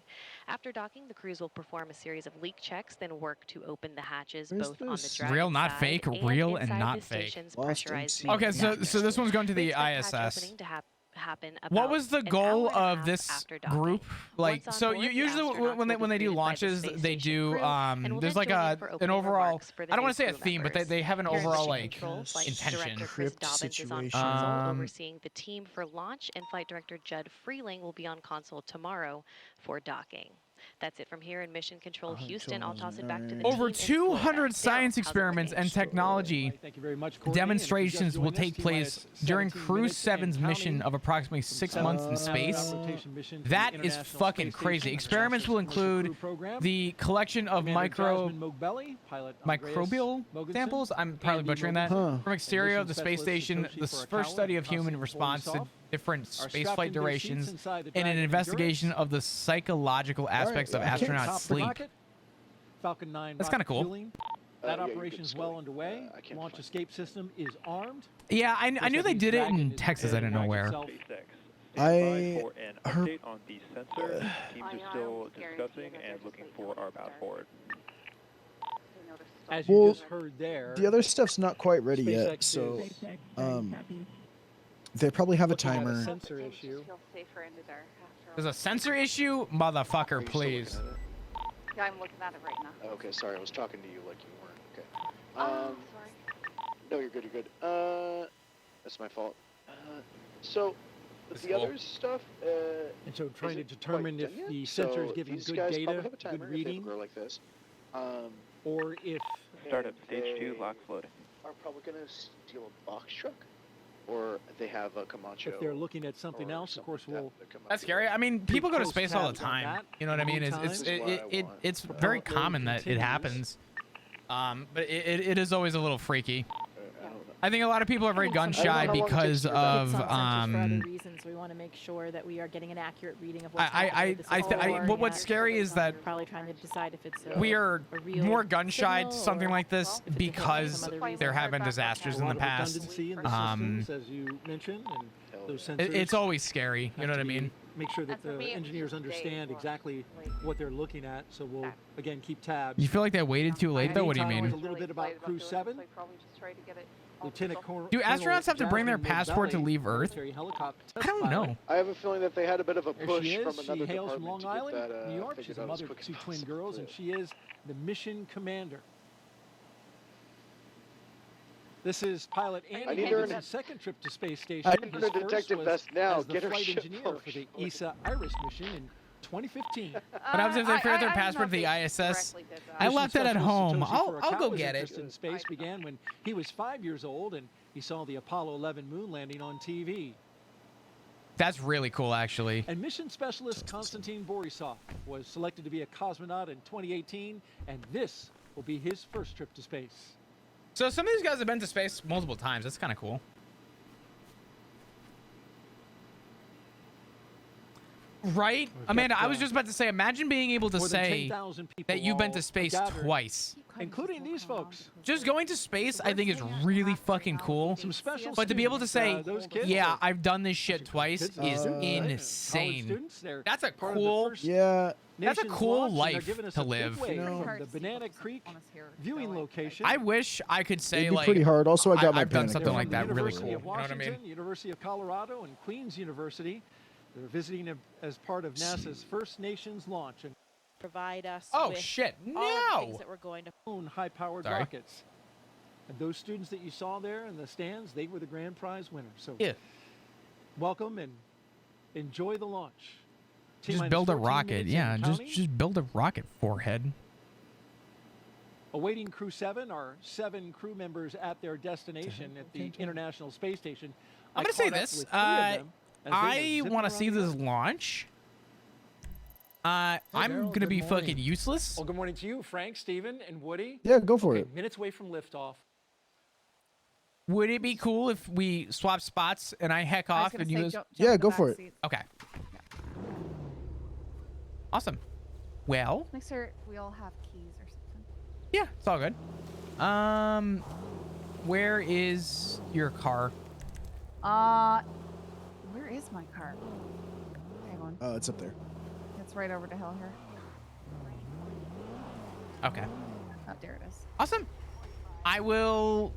After docking, the crews will perform a series of leak checks, then work to open the hatches both on the Dragon Real, not side fake. and Real and inside not the fake. station's pressurized Okay, so deck. this one's going to We the expect hatch ISS. opening to happen What about was the an goal hour and a of half this after docking. group? Like, Once so on board, the usually astronauts when will they be do greeted by the launches, space they station do crew and will there's then like join in a for an opening overall. remarks for the I don't new want to say a crew theme, but members. they have an Here in overall Mission like Control, Flight intention. Director Chris Dobbins is on console overseeing the team for launch, and Flight Director Judd Freeling will be on console tomorrow for docking. That's it from here in Mission Control Houston. I'll toss it back to the team Over in Florida. 200 Daryl, science how's it experiments looking? and technology Thank you very much, Courtney. demonstrations will And if you take just joined place us, during 17 Crew minutes and 7's mission counting of approximately 6 months in space. rotation mission to the That is International fucking Space crazy. Station, Experiments will NASA's Commercial include Crew Program. the collection of Commander Jasmine Mogbelli, pilot Andreas microbial Mogensen, samples. I'm probably Andy butchering that. Mogensen, From exterior of the and space mission station, the specialist first Hitoshi study of Furukawa, human Konstantin response to Borisov, different are space strapped flight into their seats durations inside the and an Dragon investigation Endurance. of the psychological aspects of Top astronauts' the sleep. rocket, Falcon 9 That's kinda rocket cool. fueling. That yeah, you operation can is still- well underway. I can't Launch find escape system is armed. Yeah, I Just knew like they these did it Dragon in is Texas. I didn't know where. itself. I for an heard- update on the sensor. Teams are still discussing and looking for our path forward. As you Well, just heard there, the other stuff's not quite ready SpaceX yet, so is they probably have a looking at timer. sensor issue. There's a sensor issue, motherfucker. Please. Yeah, I'm looking at it right now. Okay, sorry, I was talking to you like you weren't. Okay. Oh, sorry. No, you're good. You're good. That's my fault. So, That's the cool. other stuff. And so trying to it determine quite if done yet? the sensor is So giving these good guys data, probably have a good timer if they have a reading, grow like this. or if Start at stage 2, lock floating. Are probably gonna steal a box truck, or they have a Camacho. if they're looking at something or else, of course, something we'll that come up That's with. scary. I mean, people go to close space all the tabs on time. that. You know what I mean? Meantime, This is what I want. It's very Development common that it continues. happens. But it is always a little freaky. I don't know. I think a lot of people are very gun I don't know shy how long it because takes to of for other reasons. We want to make sure that we are getting an accurate reading of what's happening with the system. what's scary is that probably trying to decide if it's a, we are a real more gun shy to signal something or like this if it's a because some other reason. there have been disasters a in lot the of past. redundancy in the Um, systems, as you mentioned, and those yeah. sensors It's always scary. You have know to what I be- mean? Make sure that And for the me, it was engineers just days understand worth, exactly like, what they're looking at. So we'll again keep tabs. You feel like they waited too late though? What do you Meantime, mean? a little bit about Crew 7. Lieutenant Colonel Do astronauts have to bring their Jasmine passport to Mogbelli, leave Earth? military helicopter I test don't pilot. know. I have a feeling that they had a bit of a There push she from is. She another hails from department Long to get Island, that New York. figured She's a out as mother quick of as 2 twin possible. girls, and she is the mission commander. This is pilot I Andy need her Davidson's second trip to space station. I need His her first detective was vest now. as the Get her flight shit engineer for the functioning. ESA Iris mission in 2015. What happens if they forget their passport to the ISS? I left it at home. I'll go get it. His interest in space began when he was 5 years old and he saw the Apollo 11 moon landing on TV. That's really cool, actually. And mission specialist Konstantin Borisov was selected to be a cosmonaut in 2018, and this will be his first trip to space. So some of these guys have been to space multiple times. That's kind of cool. Right? Amanda, I was just about to say, imagine being able to More than say 10,000 people that you've been all to space gathered, twice. including these folks. Just going to space, I think, is really fucking cool. Some special But to be able to say, those kids yeah, are- I've done this shit twice is College insane. students, they're That's a part of the cool, first Yeah. that's a nation's cool launch, and they're life giving us to a big live. wave You know, from the Banana Creek viewing location. I wish I could say, It'd be like, pretty hard. Also, I got my I've done panic something button. like that really University cool. You of know what I Washington, mean? University of Colorado, and Queen's University. They're visiting as part of NASA's First Nations launch and provide us Oh with shit! all of the things No. that we're going to own high-powered Sorry. rockets. And those students that you saw there in the stands, they were the grand prize winners. So Yeah. welcome and enjoy the launch. Just T-minus build a 14 rocket. minutes Yeah, and just counting. build a rocket, forehead. Awaiting Crew 7 are 7 crew members at their destination at the International Space Station. I'm gonna say this. I want to see this launch. I'm gonna be fucking useless. Well, good morning to you, Frank, Steven, and Woody. Yeah, go for it. Minutes away from liftoff. Would it be cool if we swap spots and I heck off and you guys? Yeah, go for it. Okay. Awesome. Well, Make sure we all have keys or something. yeah, it's all good. Where is your car? Where is my car? Hang on. Oh, it's up there. It's right over the hill here. Okay. Oh, there it is. Awesome. I will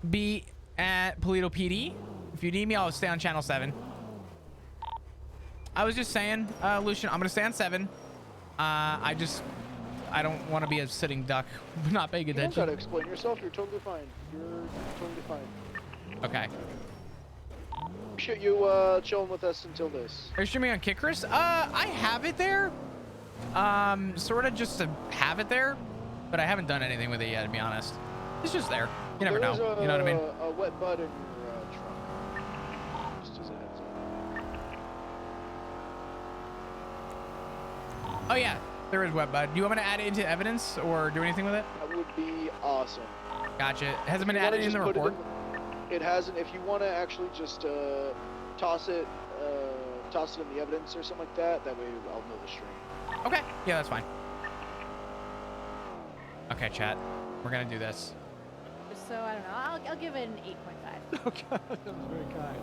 be at Paleto PD. If you need me, I'll stay on channel 7. I was just saying, Lucian, I'm gonna stay on 7. I don't want to be a sitting duck, not paying You don't attention. gotta explain yourself. You're totally fine. You're totally fine. Okay. Should you chilling with us until this? Are you streaming on Kickers? I have it there. Sort of just to have it there, but I haven't done anything with it yet, to be honest. It's just there. You never know. There is You know what I mean? A wet bud in your trunk. Just as a heads up. Oh yeah, there is WebBud. Do you want me to add it into evidence or do anything with it? That would be awesome. Gotcha. It hasn't been If you wanna added in the just put report. It hasn't. If you want to actually just toss it in the evidence or something like that, that way I'll know the stream. Okay. Yeah, that's fine. Okay, chat. We're gonna do this. So I don't know. I'll give it an 8.5. Okay, that was very kind.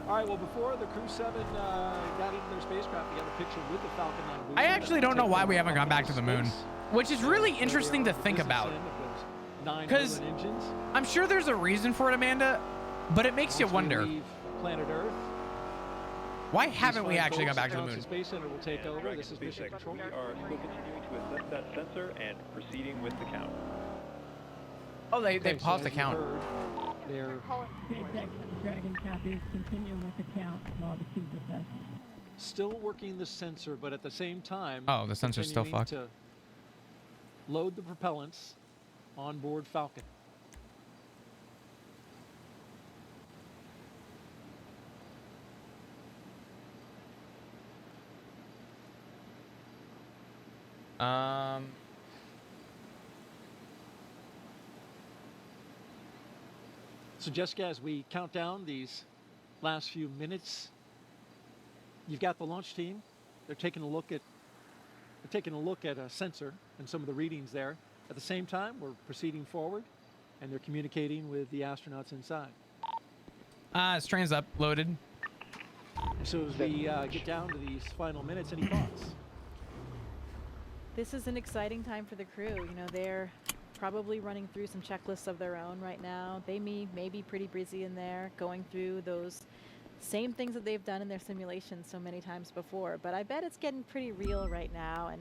All right, well, before the Crew 7 got into their spacecraft, we got a picture with the Falcon 9 booster. I actually don't know why we haven't gone back to the moon, which is really interesting to think about. Because I'm sure there's a reason for it, Amanda, but it makes you wonder. Planet Earth. Why haven't we actually gone back to the moon? The Space Center will take over. Dragon This is Mission SpaceX, Control. we are still continuing to assess that sensor and proceeding with the count. Oh, they Okay, so paused the as you count. heard, they're Dragon copies continue with the count while the feed assessment. still working the sensor, but at the same time, Oh, the sensor's still continuing fucked. to load the propellants on board Falcon. So Jessica, as we count down these last few minutes, you've got the launch team. They're taking a look at a sensor and some of the readings there. At the same time, we're proceeding forward, and they're communicating with the astronauts inside. Strain's up, loaded. So as we get down to these final minutes, any thoughts? This is an exciting time for the crew. You know, they're probably running through some checklists of their own right now. They may be pretty busy in there, going through those same things that they've done in their simulations so many times before. But I bet it's getting pretty real right now, and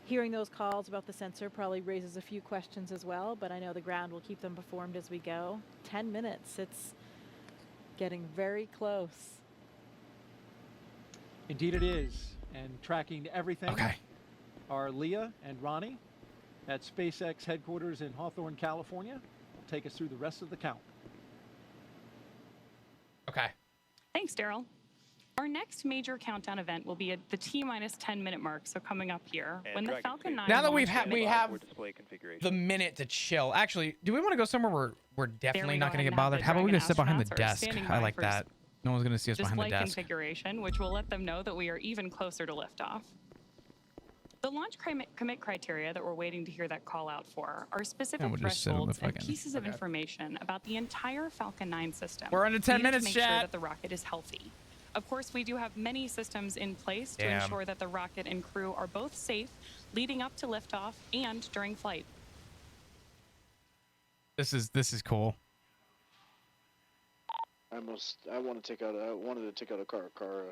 hearing those calls about the sensor probably raises a few questions as well, but I know the ground will keep them informed as we go. 10 minutes, it's getting very close. Indeed it is. And tracking everything Okay. are Leah and Ronnie at SpaceX headquarters in Hawthorne, California. Will take us through the rest of the count. Okay. Thanks, Daryl. Our next major countdown event will be at the T-minus 10-minute mark, so coming up here. And When the Dragon Falcon 9 Now that we launches- have display configuration. the minute to chill. Actually, do we want to go somewhere where we're definitely we not go going to ahead get and have bothered? the How about we Dragon just sit behind the astronauts are desk? standing I by like for that. No one's going to see us behind the display desk. configuration, which will let them know that we are even closer to liftoff. The launch commit criteria that we're waiting to hear that call out for are specific we'll just sit on the thresholds and fucking- pieces of information about the entire Falcon 9 system. We're under 10 needed minutes, to make sure chat. that the rocket is healthy. Of course, we do have many systems in place to Damn. ensure that the rocket and crew are both safe leading up to liftoff and during flight. This is cool. I wanted to take out a car.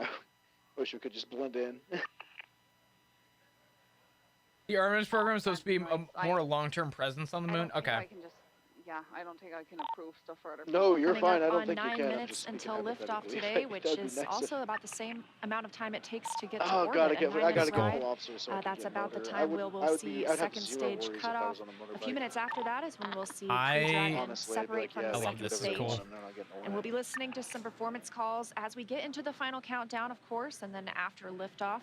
I wish we could just blend in. The Artemis program is supposed to be a more long-term presence on the moon. Okay. I don't think I can approve stuff for other No, you're Coming fine. up I don't on think you 9 can. I'm minutes just speaking until liftoff hypothetically. today, which That'd be is nice if- also about the same amount of time it takes to get to Oh, orbit. God, a I 9-minute gotta get a ride. couple officers so I can That's get about the motor. time we'll see I'd have second zero stage worries if I cutoff. was on a A few motorbike. minutes after that is when we'll see Crew I- Dragon Honestly, I'd be separate like, from yeah, the they I love second this. This is stage. cool. I'm not getting And we'll be listening to some performance calls as we get into the final countdown, of course, and then after liftoff.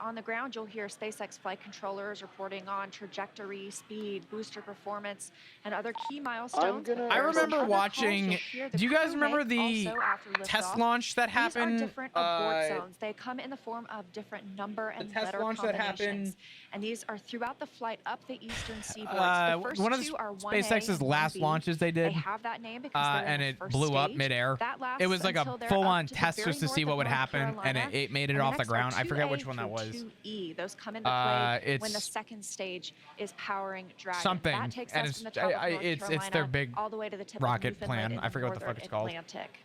On the ground, you'll hear SpaceX flight controllers reporting on trajectory, speed, booster performance, and other key milestones. I remember watching. Do you guys remember the test launch that happened? These are different abort zones. They come in the form of different number and test letter launch that combinations. happened. And these are throughout the flight up the eastern seaboard. The first one of two are 1A SpaceX's and last 1B. launches they did. They have that name because they're in and the it first blew up stage. midair. That lasts It was like a until they're full-on up to the test very just to north see of what would North happen, and Carolina. it made it And the off the next are ground. I forget 2A which one that through was. 2E. Those come into play when the It's second stage is powering Dragon. something, That takes and us it's from the top of North it's their Carolina big all the way to the tip rocket of Newfoundland plan. in I the forget what the fuck northern it's called. Atlantic.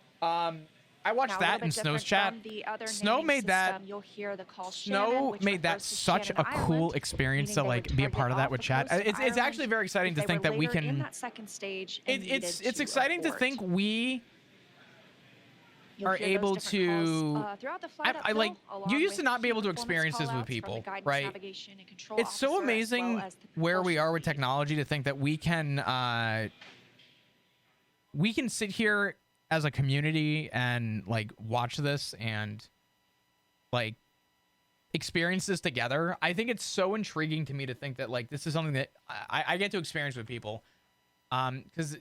I watched Now, a that little in bit Snow's different chat. from the other Snow naming made that. system. You'll hear the call Shannon, Snow which made that refers to such Shannon a cool Island, experience to meaning they like would be a target part of that off with the chat. coast of It's Ireland actually very exciting if to they think were that we later in can. that second stage and It's needed to exciting to abort. think we You'll are hear those able different calls, to. throughout the flight I like. uphill, along You used to with not be key able to performance experience this with callouts from the people, guidance, right? navigation, and control It's so officer, as amazing well as the where we propulsion are with technology to think that we can sit here as a community and like watch this and like experience this together. I think it's so intriguing to me to think that like this is something that I get to experience with people, because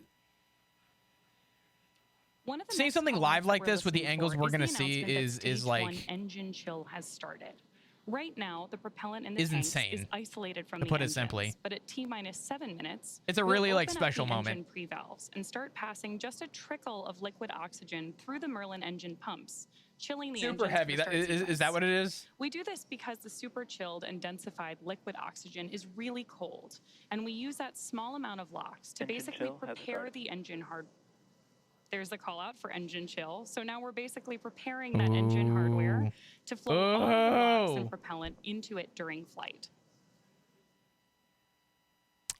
seeing something live like this with the angles we're gonna see is like one engine chill has started. Right now, the propellant in the is tanks insane, is isolated from to the put it engines, simply. but at T-minus 7 minutes, It's a we'll really like open up special the moment. engine pre-valves and start passing just a trickle of liquid oxygen through the Merlin engine pumps, chilling the Super engines heavy. for the That start is that what it is? We do this because the super chilled and densified liquid oxygen is really cold, and we use that small amount of LOX to Engine basically chill has prepare started. the engine hard. There's the call out for engine chill. So now we're basically preparing that engine hardware to flow all of the LOX and propellant into it during flight.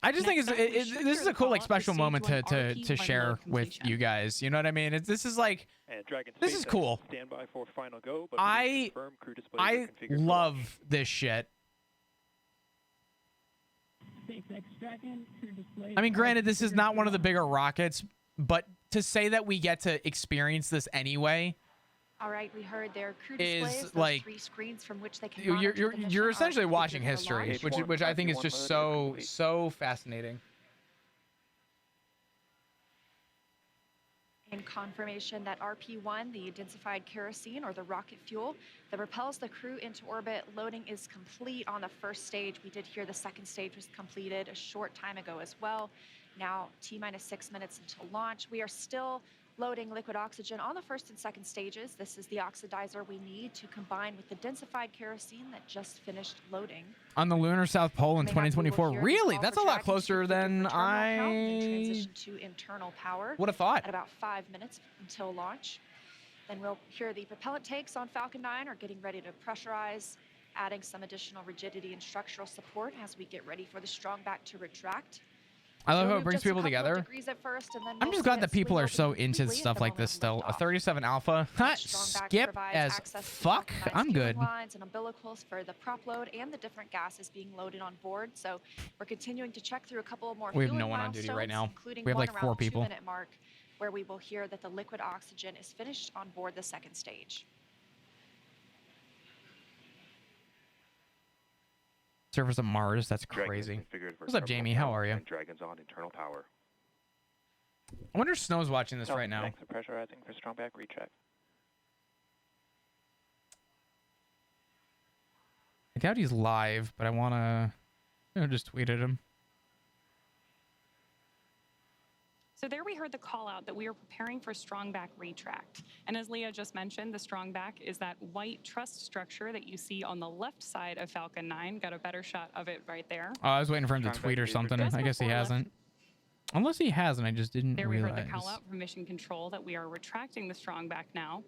I just think Next up, we should this hear is the a cool like call-out for special stage moment one to RP share load with completion. you guys. You know what I mean? This is like And Dragon this is SpaceX, cool. Stand by for final go, but please confirm crew displays are I configured for love this shit. SpaceX Dragon, crew display. I mean, granted, this is not one of the bigger rockets, but to say that we get to experience this anyway, All right, we heard their crew is, displays, those like, 3 screens from which they can you're monitor the mission you're are essentially configured watching for history, launch. which I think is just so fascinating. And confirmation that RP-1, the densified kerosene or the rocket fuel that propels the crew into orbit, loading is complete on the first stage. We did hear the second stage was completed a short time ago as well. Now T-minus 6 minutes until launch. We are still loading liquid oxygen on the first and second stages. This is the oxidizer we need to combine with the densified kerosene that just finished loading. On the lunar South Pole in Coming up, we will 2024. hear the Really? call That's for a lot Dragon to closer configure than for terminal count, then I transition to internal power would have thought. at about 5 minutes until launch. Then we'll hear the propellant tanks on Falcon 9 are getting ready to pressurize, adding some additional rigidity and structural support as we get ready for the strong back to retract. I love It'll how it move brings just a people couple of together. degrees at first, and then I'm we'll just see glad it that people swing are so open into completely at stuff the like moment this of still. A liftoff. 37 Alpha. The strong back Skip provides as access to fuck. Falcon 9's I'm fueling good. lines and umbilicals for the prop load and the different gases being loaded on board. So we're continuing to check through a couple of more We have no fueling one on duty right milestones, now. including We have one like around 4 the people. 2-minute mark, where we will hear that the liquid oxygen is finished on board the second stage. Surface of Mars. That's Dragon crazy. configured for What's up, terminal Jamie? How power are you? and Dragon's on internal power. I wonder if Snow's watching this right now. Thanks for pressurizing for strong back recheck. I doubt he's live, but I want to just tweet at him. So there we heard the call out that we are preparing for strong back retract. And as Leah just mentioned, the strong back is that white truss structure that you see on the left side of Falcon 9. Got a better shot of it right there. Oh, I was waiting for him to tweet or something. I guess he hasn't. Unless he has, and I just didn't There we realize. heard the call out from Mission Control that we are retracting the Strongback now.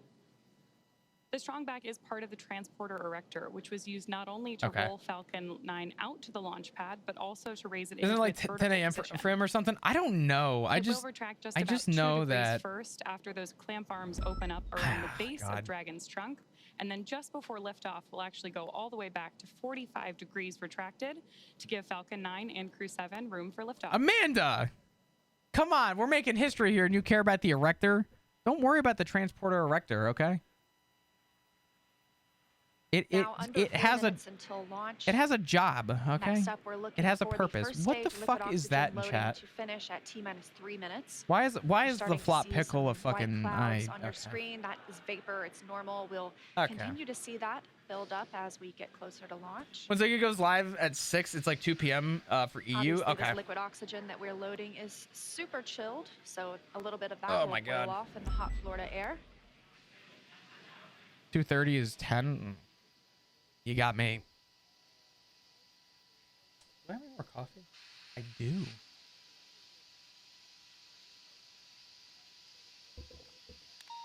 The Strongback is part of the transporter erector, which was used not only to roll Falcon 9 out to the launch pad, but also to raise it Isn't it into like its 10 vertical a.m. position. for him or something? I don't know. I It just will retract just I about just 2 know degrees that first after those clamp arms open up around the base God. of Dragon's trunk, and then just before liftoff, we'll actually go all the way back to 45 degrees retracted to give Falcon 9 and Crew 7 room for liftoff. Amanda, come on, we're making history here, and you care about the erector. Don't worry about the transporter erector, okay? It has a job, okay? Next up, we're looking It has a for the purpose. first What the stage fuck liquid is that oxygen in loading chat? To finish at T-minus 3 minutes. Why is You're the starting to flop see pickle a some white fucking clouds eye? on your Okay. screen? That is vapor. It's normal. We'll Okay. continue to see that build up as we get closer to launch. When Ziggy goes live at 6, it's like 2 p.m. For EU. Obviously, Okay. this liquid oxygen that we're loading is super chilled, so a little bit of that Oh will my God. boil off in the hot Florida air. 2:30 is 10. You got me. Do I have any more coffee? I do.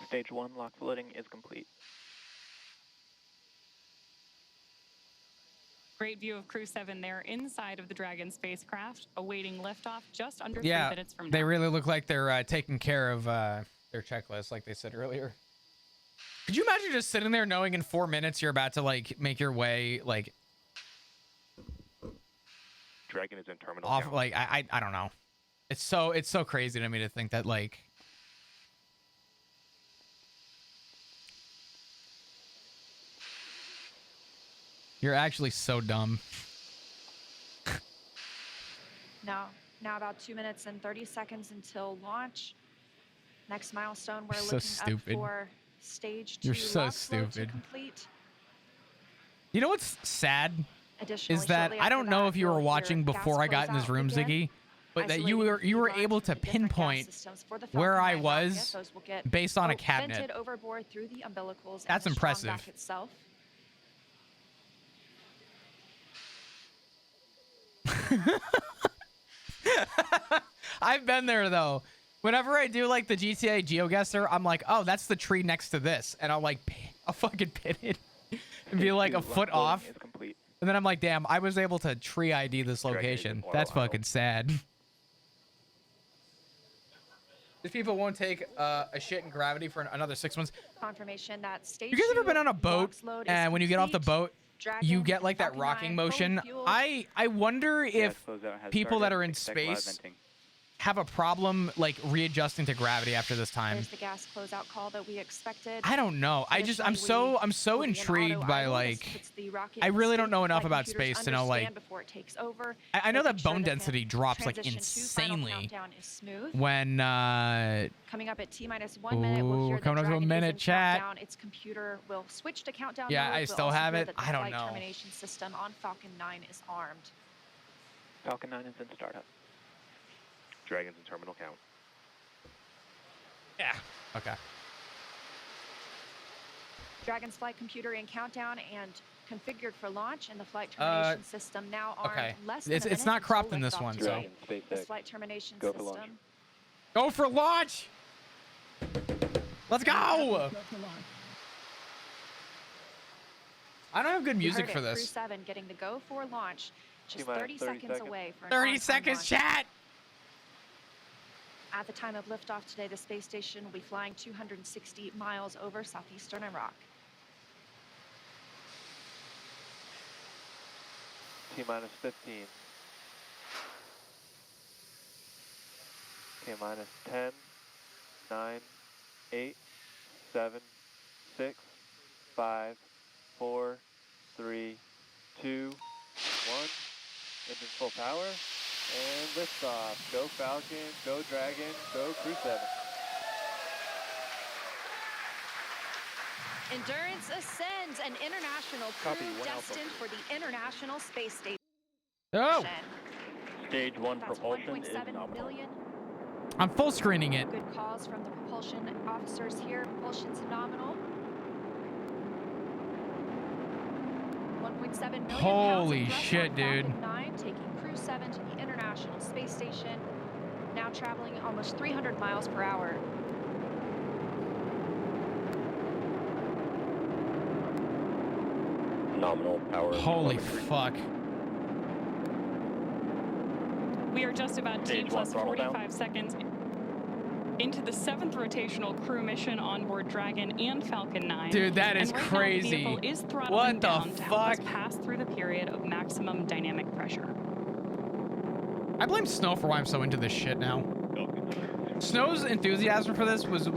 Stage 1 lock loading is complete. Great view of Crew 7 there inside of the Dragon spacecraft, awaiting liftoff just under 3 Yeah, minutes from now. they really look like they're taking care of their checklist, like they said earlier. Could you imagine just sitting there knowing in 4 minutes you're about to like make your way like Dragon is in terminal off? count. Like I don't know. It's so crazy to me to think that like. You're actually so dumb. Now about 2 minutes and 30 seconds until launch. Next milestone, we're So looking stupid. up for stage 2 You're so lock flow to stupid. complete. You know what's sad Additionally, is that shortly I don't after know that, if you were you'll hear watching gas before I got in this closeout room, begin, Ziggy, but that you isolating were key able lines to from the different gas pinpoint systems for the where Falcon I 9 was rocket. Those will get based on a cabinet. vented overboard through the umbilicals That's and the impressive. Strongback itself. I've been there though. Whenever I do like the GTA GeoGuessr, I'm like, oh, that's the tree next to this, and I'll fucking pin it and be like a foot off, and then I'm like, damn, I was able to tree ID this location. That's fucking sad. These people won't take a shit in gravity for another 6 months. Confirmation that stage You guys ever 2 been on a boat box load is and when you get off the complete. boat, Dragon, you get like that Falcon rocking 9 fully motion? fueled. I wonder if closeout has people that started. are in Expect live space venting. have a problem like readjusting to gravity after this time. There's the gas closeout call that we expected. I don't know. I'm Additionally, so will be an intrigued auto by idle. This like puts the rocket I in really don't state. know enough Flight about computers space to know like understand before it takes over, I know that making sure bone that the density drops like transition to final insanely countdown is smooth. when Coming up at T-minus 1 minute, we'll Ooh, hear we're coming the up to a Dragon is minute, in chat. countdown. Its computer will switch to countdown Yeah, mode. I We'll still also have hear it. that the I don't flight know. termination system on Falcon 9 is armed. Falcon 9 is in startup. Dragon's in terminal count. Yeah. Okay. Dragon's flight computer in countdown and configured for launch, and the flight termination system now armed. Okay. Less than It's a minute not until cropped in this liftoff one, today. so Dragon, SpaceX. This flight termination Go for system. launch. go for launch. Let's go. I don't have good You music heard for it, Crew this. 7 getting the go for launch. Just T-minus 30 30 seconds seconds. away for an 30 on-time seconds, launch. chat. At the time of liftoff today, the space station will be flying 260 miles over southeastern Iraq. T-minus 15. T-minus 10, 9, 8, 7, 6, 5, 4, 3, 2, 1. Engine full power. And liftoff. Go Falcon, go Dragon, go Crew 7. Endurance ascends, an international Copy, crew 1 Alpha. destined for the International Space Station. Oh, Stage 1 That's propulsion is 1.7 nominal. million. I'm full screening it. Good calls from the propulsion officers here. Propulsion's nominal. 1.7 million Holy pounds of thrust shit, on dude. Falcon 9, taking Crew 7 to the International Space Station. Now now traveling almost 300 miles per hour. Nominal power. Holy fuck. We are just about T Stage plus 1 throttle down. 45 seconds into the 7th rotational crew mission on board Dragon and Falcon 9. Dude, that is and right crazy. Now, the vehicle is throttling What the down to help us fuck? pass through the period of maximum dynamic pressure. I blame Snow for why I'm so into this shit now. Snow's enthusiasm for this was what